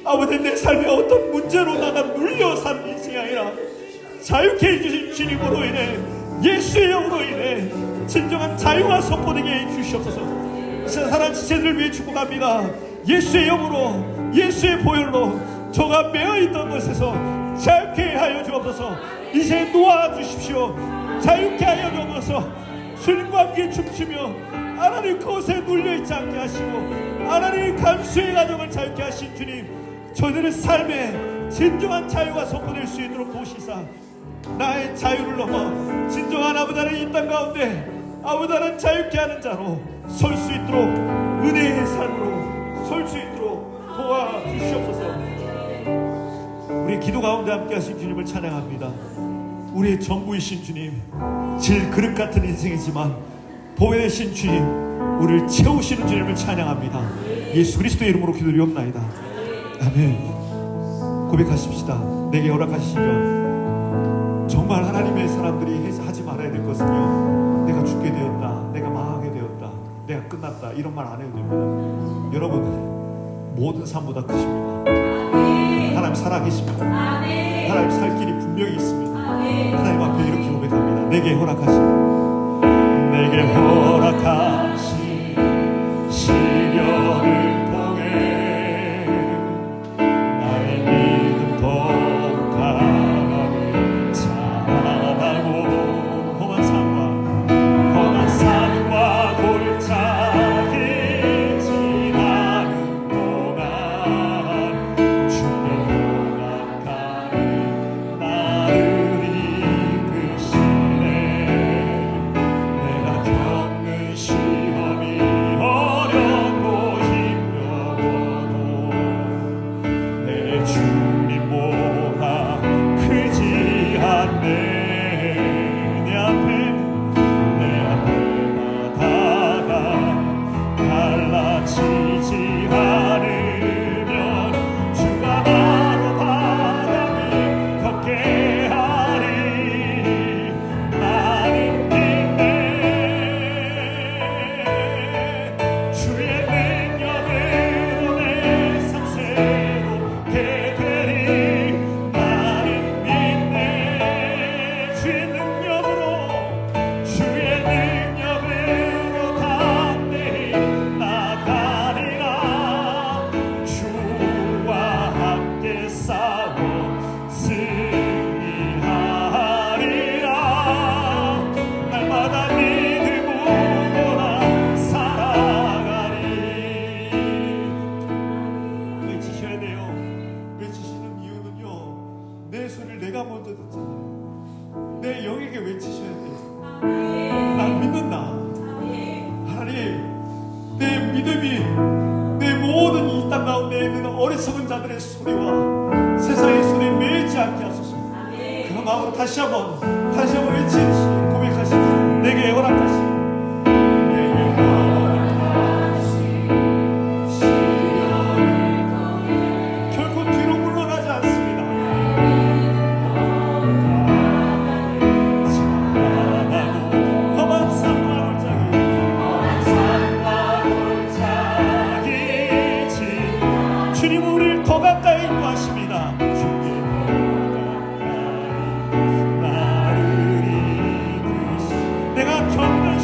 아버지 내 삶에 어떤 문제로 나가 물려 사는 인생이 아니라 자유케 해주신 주님으로 인해 예수의 영으로 인해 진정한 자유가 선포되게 해주시옵소서. 사랑하는 지체들을 위해 축복합니다. 예수의 영으로 예수의 보혈로 저가 매어있던 것에서 자유케 하여 주옵소서. 이제 놓아주십시오. 자유케 하여 주옵소서. 주님과 함께 춤추며 하나님 그곳에 눌려있지 않게 하시고 하나님 간수의 가정을 자유케 하신 주님, 저들의 삶에 진정한 자유가 선포될 수 있도록 도시사 나의 자유를 넘어 진정한 아버지 하나님 이 땅 가운데 아버지 하나님 자유케 하는 자로 설 수 있도록 은혜의 삶으로 설 수 있도록 도와주시옵소서. 우리 기도 가운데 함께 하신 주님을 찬양합니다. 우리의 전부이신 주님, 질 그릇 같은 인생이지만 보혜되신 주님, 우리를 채우시는 주님을 찬양합니다. 예수 그리스도의 이름으로 기도드리옵나이다. 아멘. 고백하십시다. 내게 허락하시면 정말 하나님의 사람들이 하지 말아야 될 것은요, 내가 죽게 되었다, 내가 망하게 되었다, 내가 끝났다 이런 말 안 해도 됩니다. 여러분 모든 삶보다 크십니다. 하나님 살아계십니다. 하나님 살 길이 분명히 있습니다. 하나님 앞에 이렇게 고백합니다. 내게 허락하신 시련을 통해 나의 믿음 더욱 강하게 자라나고 험한 산과 골짜기 지나는 동안 주의 허락하는 나를 이끄시네. 내가 겪는 시험이 어렵고 힘겨워도 내 주님보다 크지 않네. 내 앞에 바다가 갈라지지 않으면 주가 바로 바다 위 걷게 하리. 나는 믿네. 주의 능력으로 내 삶 새롭게 되리. 나는 믿네. 주의 능력으로 담대히 나가리라. 주와 함께 싸워 승리하리라. 날마다 믿음으로 살아가리. 외치셔야 돼요. 외치시는 이유는요, 내 소리를 내가 먼저 듣잖아요. 내 영에게 외치셔야 돼요. 난 믿는다. 하나님, 내 믿음이 내 모든 이 땅 가운데 있는 어리석은 자들의 소리와 세상의 소리에 매이지 않게 하소서. 그 마음으로 다시 한번 외치시 고백하시죠. 내게 허락하시 결코 뒤로 물러나지 않습니다. 험한 산과 골짜기 주님 우리를 더 가까이 인도하십니다. 주께 가까이 나를 이끄시. 내가 겪는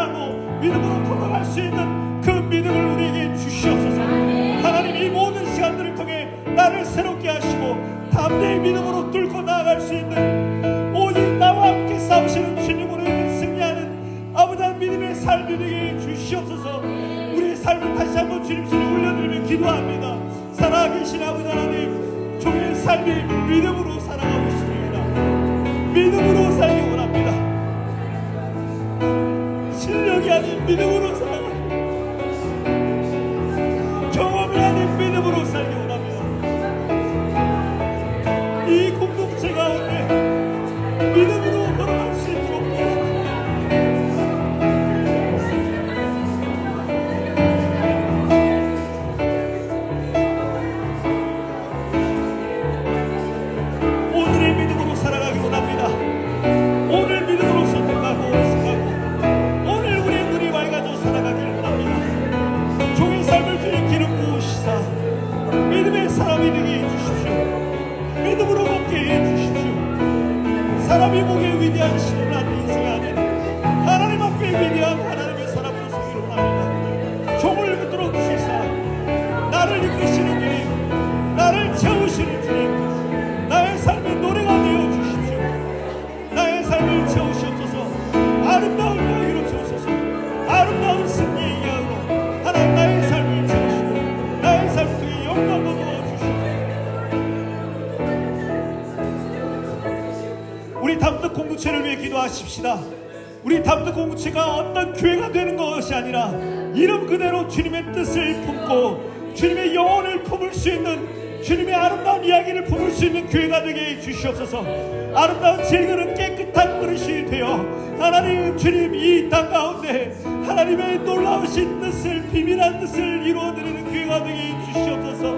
말하고 믿음으로 걸어갈 수 있는 그 믿음을 우리에게 주시옵소서. 하나님, 이 모든 시간들을 통해 나를 새롭게 하시고 담대히 믿음으로 뚫고 나아갈 수 있는, 오직 나와 함께 싸우시는 주님으로 인해 승리하는 아버지의 믿음의 삶이 되게 주시옵소서. 우리의 삶을 다시 한번 주님 손에 올려드리며 기도합니다. 살아계신 아버지 하나님, 종의 삶이 믿음으로 살아가고 싶습니다. 믿음으로 살기 원합니다. 실력이 아닌 믿음으로 살아가고, 경험이 아닌 믿음으로 살기 원합니다. 이 공동체 가운데 믿음으로 걸어갈 수 있도록 오늘의 믿음으로 살아가기 원합니다. 오늘 믿음으로 선택하고 승하고 오늘 우리의 눈이 밝아져 살아가기를 원합니다. 종의 삶을 주의 기름 부으시사 믿음의 사람이 되게 해주십시오. 믿음으로 걷게 해주십시오. 사람이 보기에 위대한 신을 인생 안에 하나님 앞에 위대한 하나님의 사람으로 서기를 원합니다. 종을 붙들어 주시사 나를 이끄시는 주님, 나를 채우시는 주님, 나의 삶의 노래가 되어 주십시오. 나의 삶을 채우시옵소서. 아름다운 이야기로 채우소서. 아름다운 승리의 이야기로 하나님 나의 삶을 채우시고 나의 삶을 통해 영광 거두어 주시옵소서. 우리 담득 공동체를 위해 기도하십시다. 우리 담득 공동체가 어떤 교회가 되는 것이 아니라 이름 그대로 주님의 뜻을 품고 주님의 영혼을 품을 수 있는, 주님의 아름다운 이야기를 품을 수 있는 교회가 되게 해주시옵소서. 아름다운 질그릇 깨끗한 그릇이 되어 하나님, 주님 이 땅 가운데 하나님의 놀라우신 뜻을, 비밀한 뜻을 이루어드리는 교회가 되게 해주시옵소서.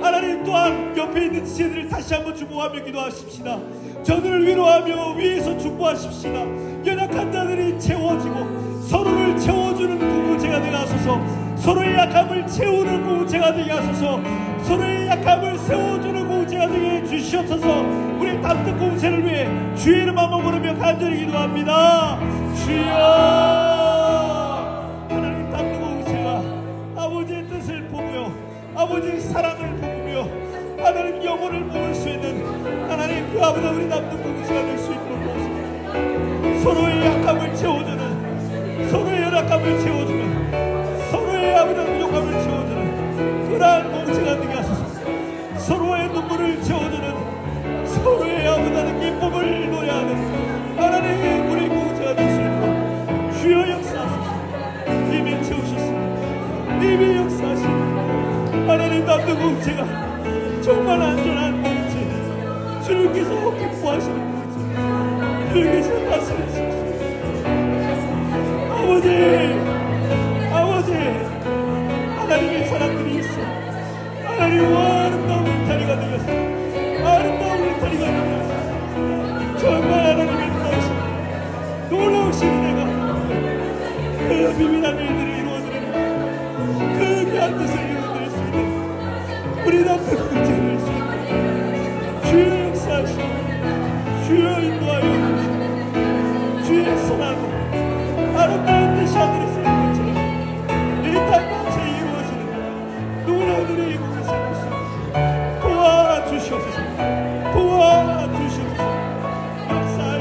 하나님, 또한 옆에 있는 지체들을 다시 한번 주목하며 기도하십시다. 저들을 위로하며 위에서 중보하십시다. 연약한 자들이 채워지고 서로를 채워주는 공동체가 되게 하소서. 서로의 약함을 채우는 공동체가 되게 하소서. 서로의 약함을 세워주는 공동체가 되게 해주시옵소서. 우리 담득 공동체를 위해 주의 이름 한번 부르며 간절히 기도합니다. 주여, 하나님, 담득 공동체가 아버지의 뜻을 보며 아버지의 사랑을 보며 하나님 영혼을 모을 수 있는 하나님 그 아버지, 우리 담득 공동체가 될 수 있도록 도와주옵소서. 서로의 약함을 채워주는, 서로의 연약함을 채워주는, 서로의 아버지 부족함을 채워주는 그러한 공동체가 되게 하소서. 서로의 눈물을 채워주는, 서로의 아버지의 기쁨을 노래하는 하나님의 우리 공동체가 될 수 있도록 주여 역사하소서. 이미 채우셨습니다. 이미 역사하십니다. 하나님, 담득 공동체가 정말 안전한 공동체, 주님께서 기뻐하시는 공동체, 주님께서 말씀하십시오. 아버지, 하나님의 사람들이 있어. 하나님, 아름다운 울타리가 되겠어. 아름다운 울타리가 되겠어. 정말 하나님의 놀라우신 은혜가 그 비밀한 일들을 이루어드리는, 그 귀한 뜻을 이루어드릴 수 있는 우리 담득 공동체를 낼 수 있는 주의 역사하시고 주여 인도하여 주시고 주의 선하고 아름다운 뜻이 하늘에 쓰는 것처럼 이 땅 전체에 이루어지는 놀라운 이 공동체를 도와주시옵소서. 도와주시옵소서. 역사하여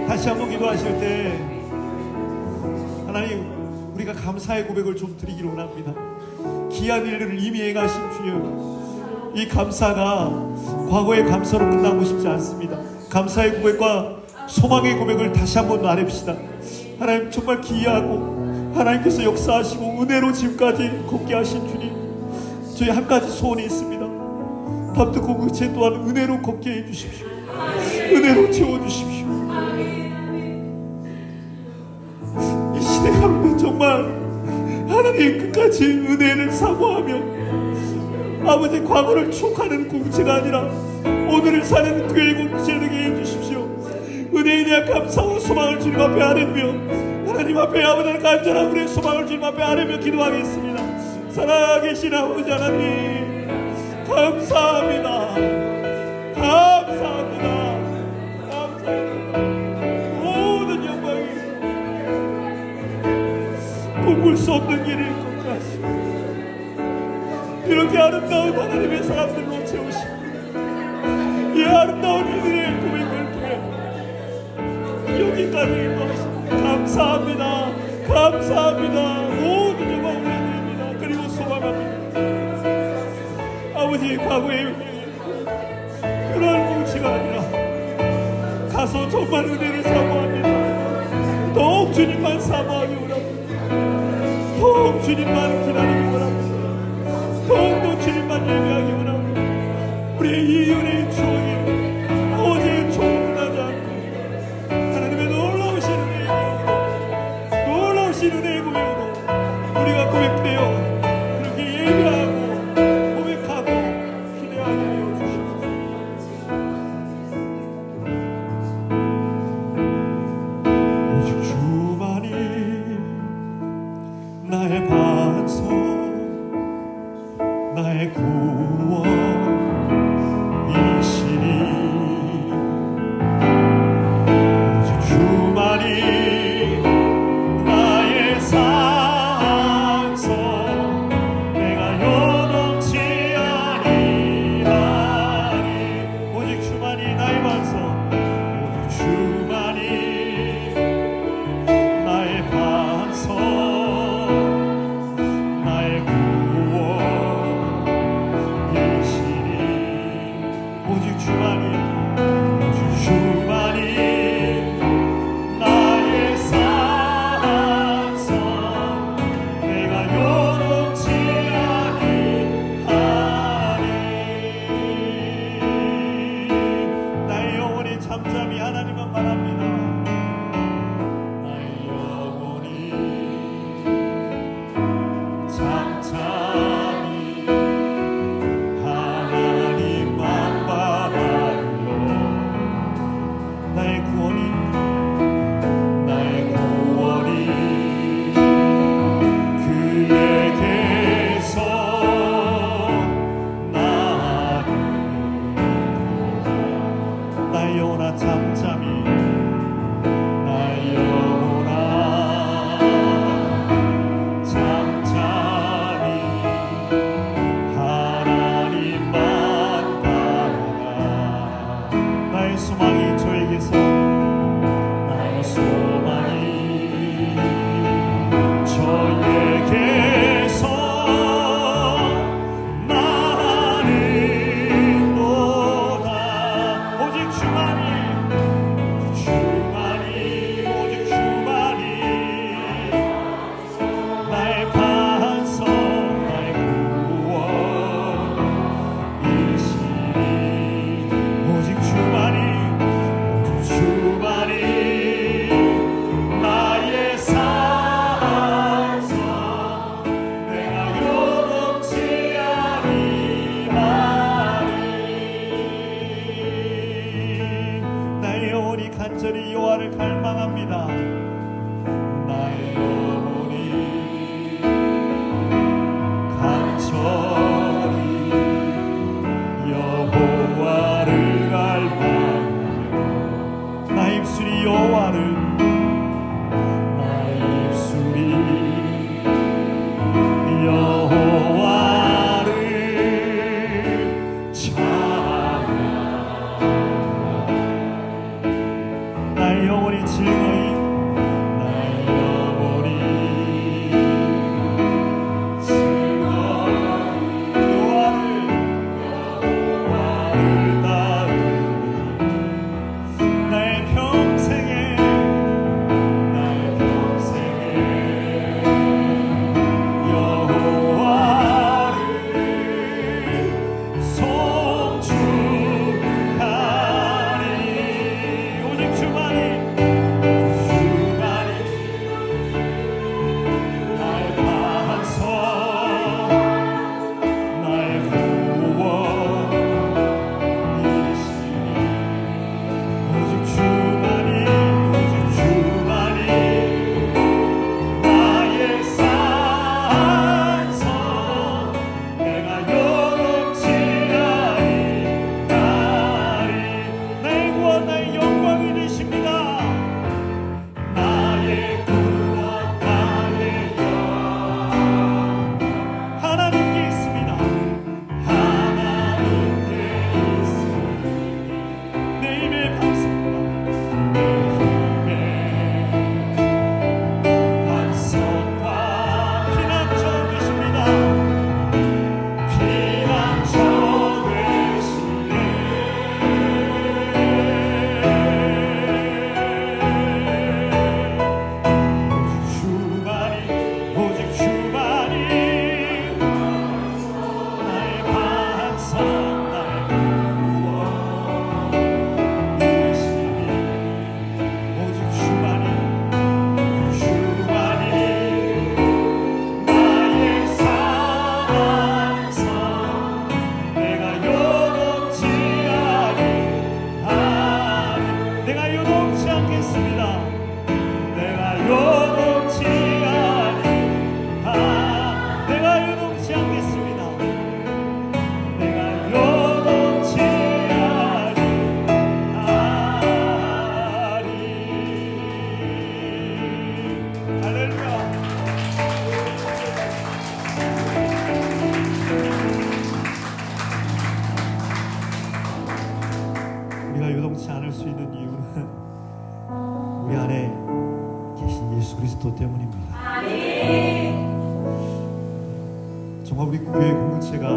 다시 한번 기도하실 때 하나님, 우리가 감사의 고백을 좀 드리기를 원합니다. 귀한 일들을 이미 행하신 주여, 이 감사가 과거의 감사로 끝나고 싶지 않습니다. 감사의 고백과 소망의 고백을 다시 한번 말합시다. 하나님, 정말 기이하고 하나님께서 역사하시고 은혜로 지금까지 걷게 하신 주님, 저희 한 가지 소원이 있습니다. 담득 공동체 또한 은혜로 걷게 해주십시오. 은혜로 채워주십시오. 이 시대 가운데 정말 하나님 끝까지 은혜를 사모하며 아버지 과거를 추억하는 공동체가 아니라 오늘을 사는 교회 공동체 되게 해주십시오. 은혜에 대한 감사와 소망을 주님 앞에 아뢰며 하나님 앞에 아버지 간절한 우리의 소망을 주님 앞에 아뢰며 기도하겠습니다. 살아계신 아버지 하나님, 감사합니다. 감사합니다. 감사합니다. 모든 영광이 꿈꿀 수 없는 일을 건가하시고 이렇게 아름다운 하나님의 사람들로 채우시고 이 아름다운 이들의 고백을 통해 여기까지 인도하십니다. 감사합니다. 감사합니다. 모든 영광 올려드립니다. 그리고 소망합니다. 아버지 과거의 그런 뭉치가 아니라 가서 정말 은혜를 사모합니다. 더욱 주님만 사모하기 원합니다. 더욱 주님만 기다리기 원합니다. 더욱더 주님만 예배하기 원합니다. 우리의 이 은혜의 추억이 어제의 추억을 나지 않고 하나님의 놀라우신 은혜의 고백으로 우리가 고백되어 그렇게 예배하고 고백하고 기대하게 하여 주시옵소서. 오직 주만이 나의 반석 나의 구원이시니 오직 주만이 나의 산성 내가 요동치 아니하니 오직 주만이 나의 반석 오직 주만이 나의 반석 나의 구원이시니 정말 우리 교회 공동체가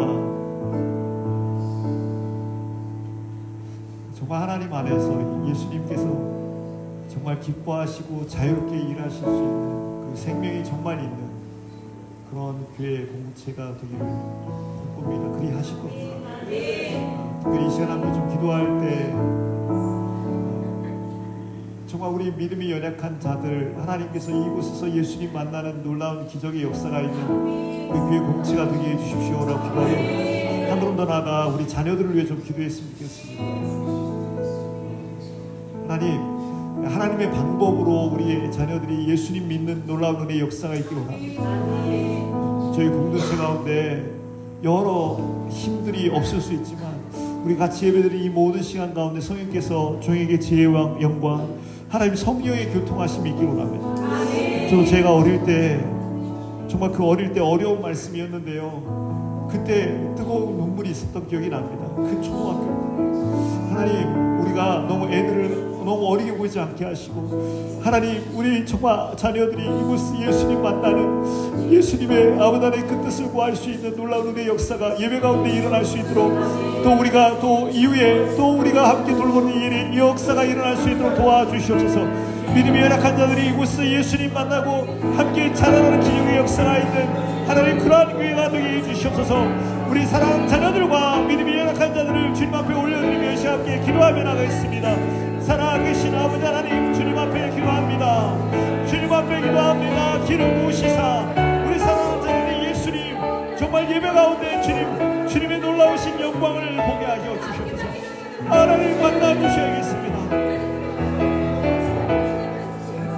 정말 하나님 안에서 예수님께서 정말 기뻐하시고 자유롭게 일하실 수 있는 그 생명이 정말 있는 그런 교회 공동체가 되기를 꿈꿉니다. 그리 하실 겁니다. 특별히 이 시간 함께 좀 기도할 때 정말 우리 믿음이 연약한 자들, 하나님께서 이곳에서 예수님 만나는 놀라운 기적의 역사가 있는 우리 교회 공동체가 되게 해주십시오라고 기도하고 한 걸음 더 나아가 우리 자녀들을 위해 좀 기도했으면 좋겠습니다. 하나님의 방법으로 우리의 자녀들이 예수님 믿는 놀라운 은혜의 역사가 있기를 원합니다. 저희 공동체 가운데 여러 힘들이 없을 수 있지만 우리 같이 예배드린 이 모든 시간 가운데 성령께서 종에게 지혜와 영광, 하나님 성령의 교통하심이 있기를 원합니다. 제가 어릴 때 정말 그 어릴 때 어려운 말씀이었는데요, 그때 뜨거운 눈물이 있었던 기억이 납니다. 그 초등학교 때 하나님, 우리가 너무 애들을 너무 어리게 보이지 않게 하시고, 하나님 우리 정말 자녀들이 이곳 예수님 만나는 예수님의 아버지 하나님의 그 뜻을 구할 수 있는 놀라운 은혜의 역사가 예배 가운데 일어날 수 있도록, 또 우리가 또 이후에 또 우리가 함께 돌보는 이 역사가 일어날 수 있도록 도와주시옵소서. 믿음이 연약한 자들이 이곳에서 예수님 만나고 함께 자라나는 기적의 역사가 있는 하나님 그러한 교회가 되게 해주시옵소서. 우리 사랑하는 자녀들과 믿음이 연약한 자들을 주님 앞에 올려드리며 함께 기도하며 나가겠습니다. 살아계신 아버지 하나님, 주님 앞에 기도합니다. 주님 앞에 기도합니다. 길을 부으시사 우리 사랑하는 자녀들이 예수님 정말 예배 가운데 주님의 놀라우신 영광을 보게 하여 주시옵소서. 하나님 만나 주셔야겠습니다.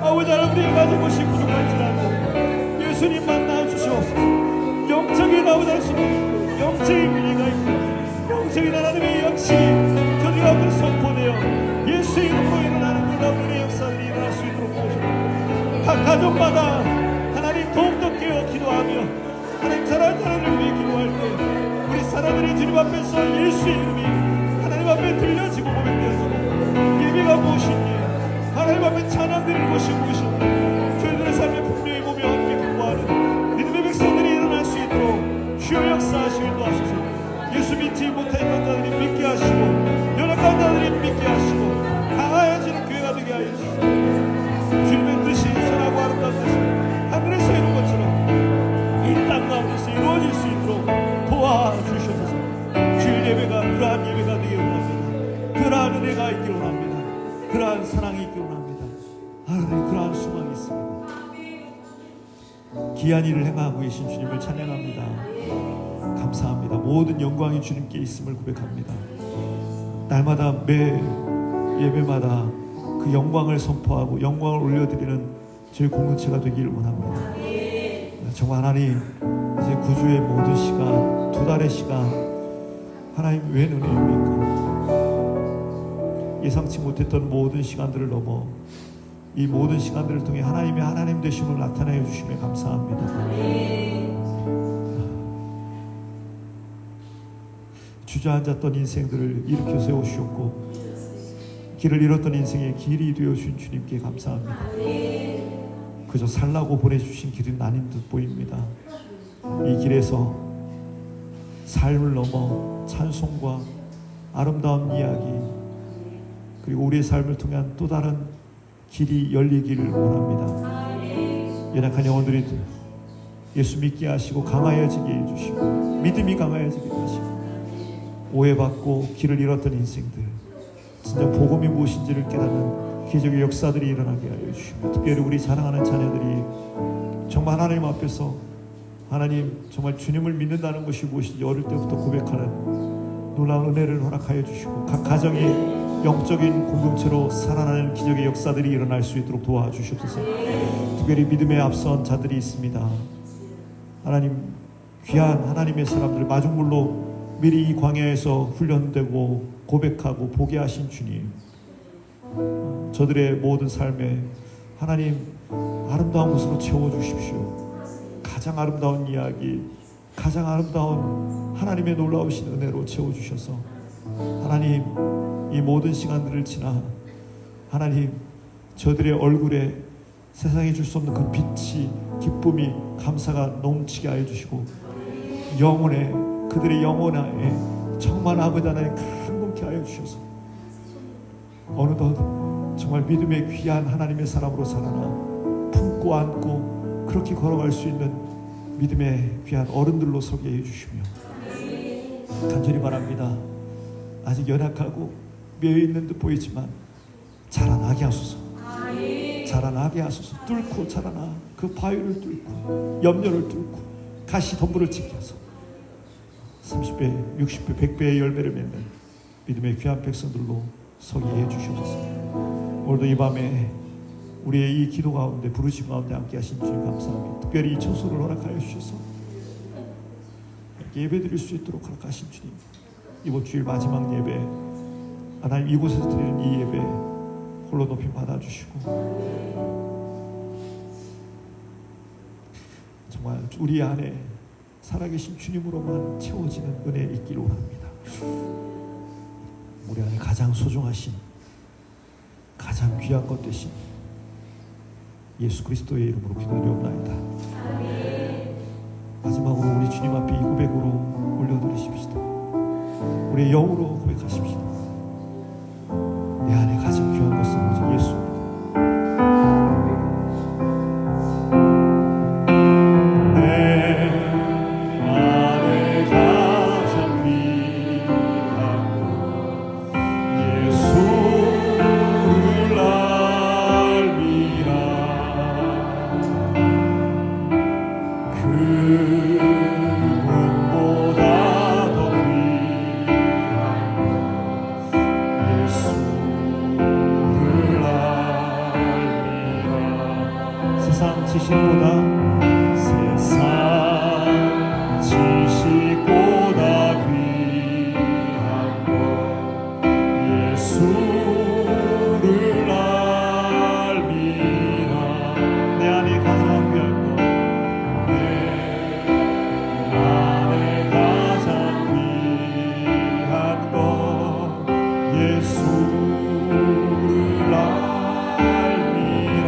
아버지 하나님, 우리의 가진 것이 부족할지라도 예수님 만나 주시옵소서. 영적인 아버지 하나님, 영적인 위기가 있고 영적인 하나님의 역시 저희 가운데 선포되어 예수 이름으로 일어나는 놀라운 은혜의 역사들이 일어날 수 있도록 도와주옵소서. 각 가정마다 하나님 더욱더 깨어 기도하며 하나님 사랑하는 자녀를 위해 기도할 때 우리 사람들이 주님 앞에서 예수의 이름이 하나님 앞에 들려지고 고백되어지고 예배가 무엇인지 하나님 앞에 찬양드릴 것이 무엇인지 저희들의 삶에 분명히 보며 함께 공부하는 믿음의 백성들이 일어날 수 있도록 주여 역사하시길 도와주소서. 예수 믿지 못했던 자들이 믿게 하시고 연약한 자들이 믿게 하시고 강하여지는 교회가 되게 하여 주시옵소서. 주님의 뜻이 선하고 아름다운 뜻이 하늘에서 이룬 것처럼 이 땅 가운데서 이루어질 수 있도록 도와주시옵소서. 주일 예배가 그러한 예배가 되기를 원합니다. 그러한 은혜가 있기를 원합니다. 그러한 사랑이 있기를 원합니다. 하나님 그러한 수망이 있습니다. 귀한 일을 행하고 계신 주님을 찬양합니다. 감사합니다. 모든 영광이 주님께 있음을 고백합니다. 날마다 매 예배마다 그 영광을 선포하고 영광을 올려드리는 저희 공동체가 되기를 원합니다. 정말 하나님, 이제 구주의 모든 시간, 두 달의 시간 하나님 웬 은혜입니까? 예상치 못했던 모든 시간들을 넘어 이 모든 시간들을 통해 하나님의 하나님 되심을 나타내어 주심에 감사합니다. 주저앉았던 인생들을 일으켜 세우시옵고 길을 잃었던 인생의 길이 되어주신 주님께 감사합니다. 그저 살라고 보내주신 길은 아닌 듯 보입니다. 이 길에서 삶을 넘어 찬송과 아름다운 이야기 그리고 우리의 삶을 통한 또 다른 길이 열리기를 원합니다. 연약한 영혼들이 예수 믿게 하시고 강하여지게 해주시고 믿음이 강하여지게 하시고 오해받고 길을 잃었던 인생들 진짜 복음이 무엇인지를 깨닫는 기적의 역사들이 일어나게 하여 주시고 특별히 우리 사랑하는 자녀들이 정말 하나님 앞에서 하나님 정말 주님을 믿는다는 것이 무엇인지 어릴 때부터 고백하는 놀라운 은혜를 허락하여 주시고 각 가정이 영적인 공동체로 살아나는 기적의 역사들이 일어날 수 있도록 도와주시옵소서. 특별히 믿음에 앞선 자들이 있습니다. 하나님 귀한 하나님의 사람들 마중물로 미리 이 광야에서 훈련되고 고백하고 보게 하신 주님, 저들의 모든 삶에 하나님 아름다운 것으로 채워주십시오. 가장 아름다운 이야기, 가장 아름다운 하나님의 놀라우신 은혜로 채워주셔서 하나님 이 모든 시간들을 지나 하나님 저들의 얼굴에 세상에 줄 수 없는 그 빛이 기쁨이 감사가 넘치게 하여 주시고 영혼에, 그들의 영혼에 정말 아버지 하나님 강건케 하여 주셔서 어느덧 정말 믿음의 귀한 하나님의 사람으로 살아나 품고 안고 그렇게 걸어갈 수 있는 믿음의 귀한 어른들로 서게 해주시며 간절히 바랍니다. 아직 연약하고 매여있는 듯 보이지만 자라나게 하소서. 자라나게 하소서. 뚫고 자라나 그 바위를 뚫고 염려를 뚫고 가시 덤불을 지켜서 30배, 60배, 100배의 열매를 맺는 믿음의 귀한 백성들로 서게 해주시옵소서. 오늘도 이 밤에 우리의 이 기도 가운데 부르심 가운데 함께 하신 주님 감사합니다. 특별히 이 처소를 허락하여 주셔서 예배 드릴 수 있도록 허락하신 주님, 이번 주일 마지막 예배 하나님 이곳에서 드리는 이 예배 홀로 높이 받아주시고 정말 우리 안에 살아계신 주님으로만 채워지는 은혜 있기를 원합니다. 우리 안에 가장 소중하신, 가장 귀한 것 되신 예수 그리스도의 이름으로 기도드리옵나이다. 마지막으로 우리 주님 앞에 이 고백으로 올려드리십시다. 우리의 영으로 고백하십시다. 내 안에 가장 귀한 것은 오직 예수입니다. 세상 지식보다 귀한 것 예수를 알미라. 내 안에 가장 귀한 것, 내 안에 가장 귀한 것 예수를 알미라.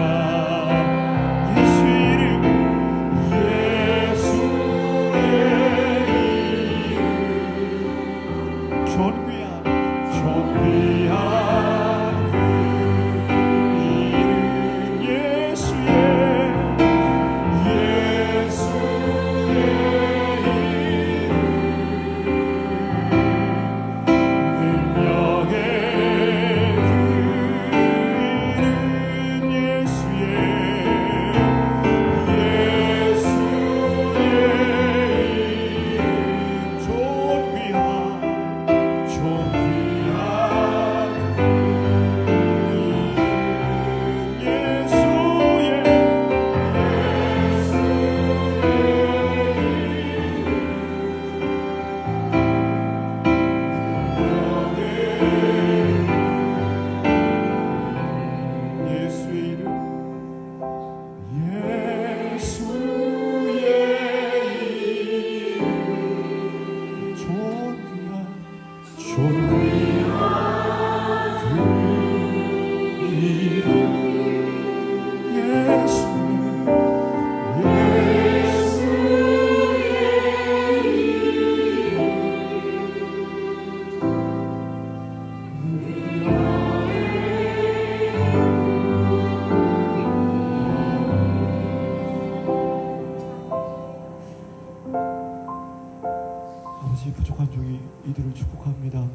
아버지, 부족한 종이 이들을 축복합니다.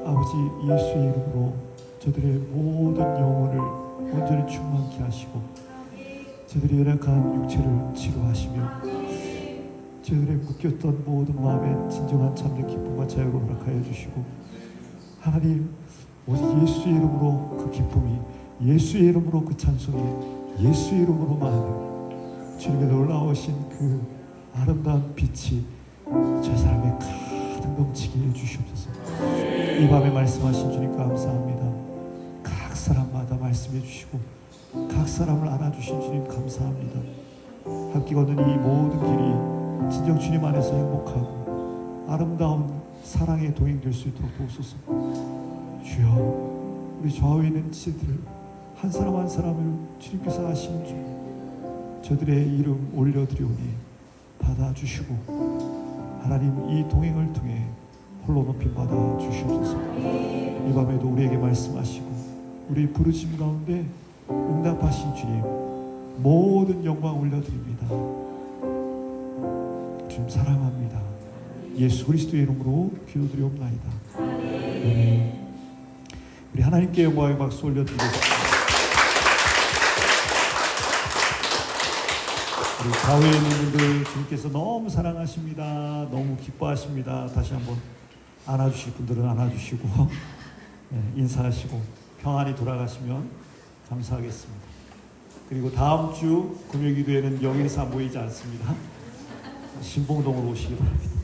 아버지, 예수의 이름으로 저들의 모든 영혼을 온전히 충만케 하시고 저들의 연약한 육체를 치료하시며 저들의 묶였던 모든 마음에 진정한 참된 기쁨과 자유를 허락하여 주시고 하나님, 오직 예수의 이름으로 그 기쁨이, 예수의 이름으로 그 찬송이, 예수의 이름으로만 주님의 놀라우신 그 아름다운 빛이 저 사람의 가득 넘치게 해주시옵소서. 이 밤에 말씀하신 주님 감사합니다. 각 사람마다 말씀해 주시고 각 사람을 안아주신 주님 감사합니다. 함께 걷는 이 모든 길이 진정 주님 안에서 행복하고 아름다운 사랑의 동행될 수 있도록 도우소서. 주여, 우리 좌우에 있는 지들을 한 사람 한 사람을 주님께서 아시는 줄 저들의 이름 올려드리오니 받아주시고 하나님 이 동행을 통해 홀로 높임 받아 주시옵소서. 이 밤에도 우리에게 말씀하시고 우리 부르심 가운데 응답하신 주님 모든 영광 올려드립니다. 주님 사랑합니다. 예수 그리스도의 이름으로 기도드리옵나이다. 아멘. 우리 하나님께 영광의 박수 올려드리겠습니다. 우리 가회에 있는 분들 주님께서 너무 사랑하십니다. 너무 기뻐하십니다. 다시 한번 안아주실 분들은 안아주시고 인사하시고 평안히 돌아가시면 감사하겠습니다. 그리고 다음 주 금요기도에는 영일사 모이지 않습니다. 신봉동으로 오시기 바랍니다.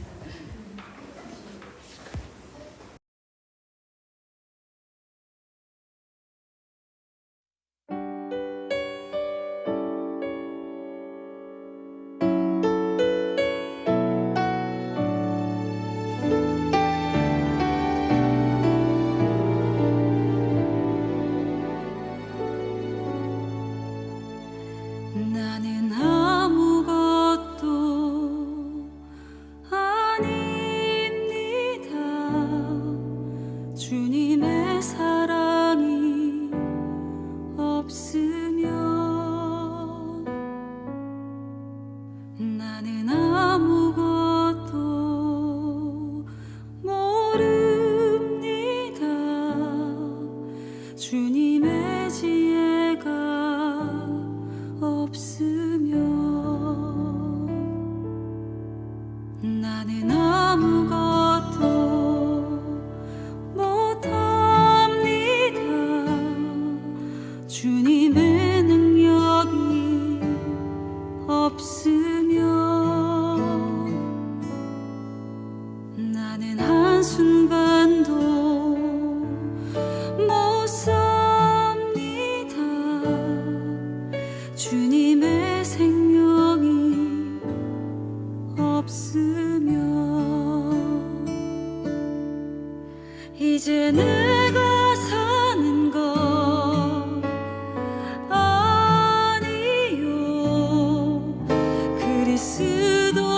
나는 아무것도 아닙니다. 주님의 사랑이 없으면 나는 아무것도 모릅니다. 주님의 지혜가 없으면 나는 아무것도 못합니다. 주님의 능력이 없으면 나는 한순간도 못 삽니다. 주님의 생명이 없으면 이제 내가 사는 것 아니요 그리스도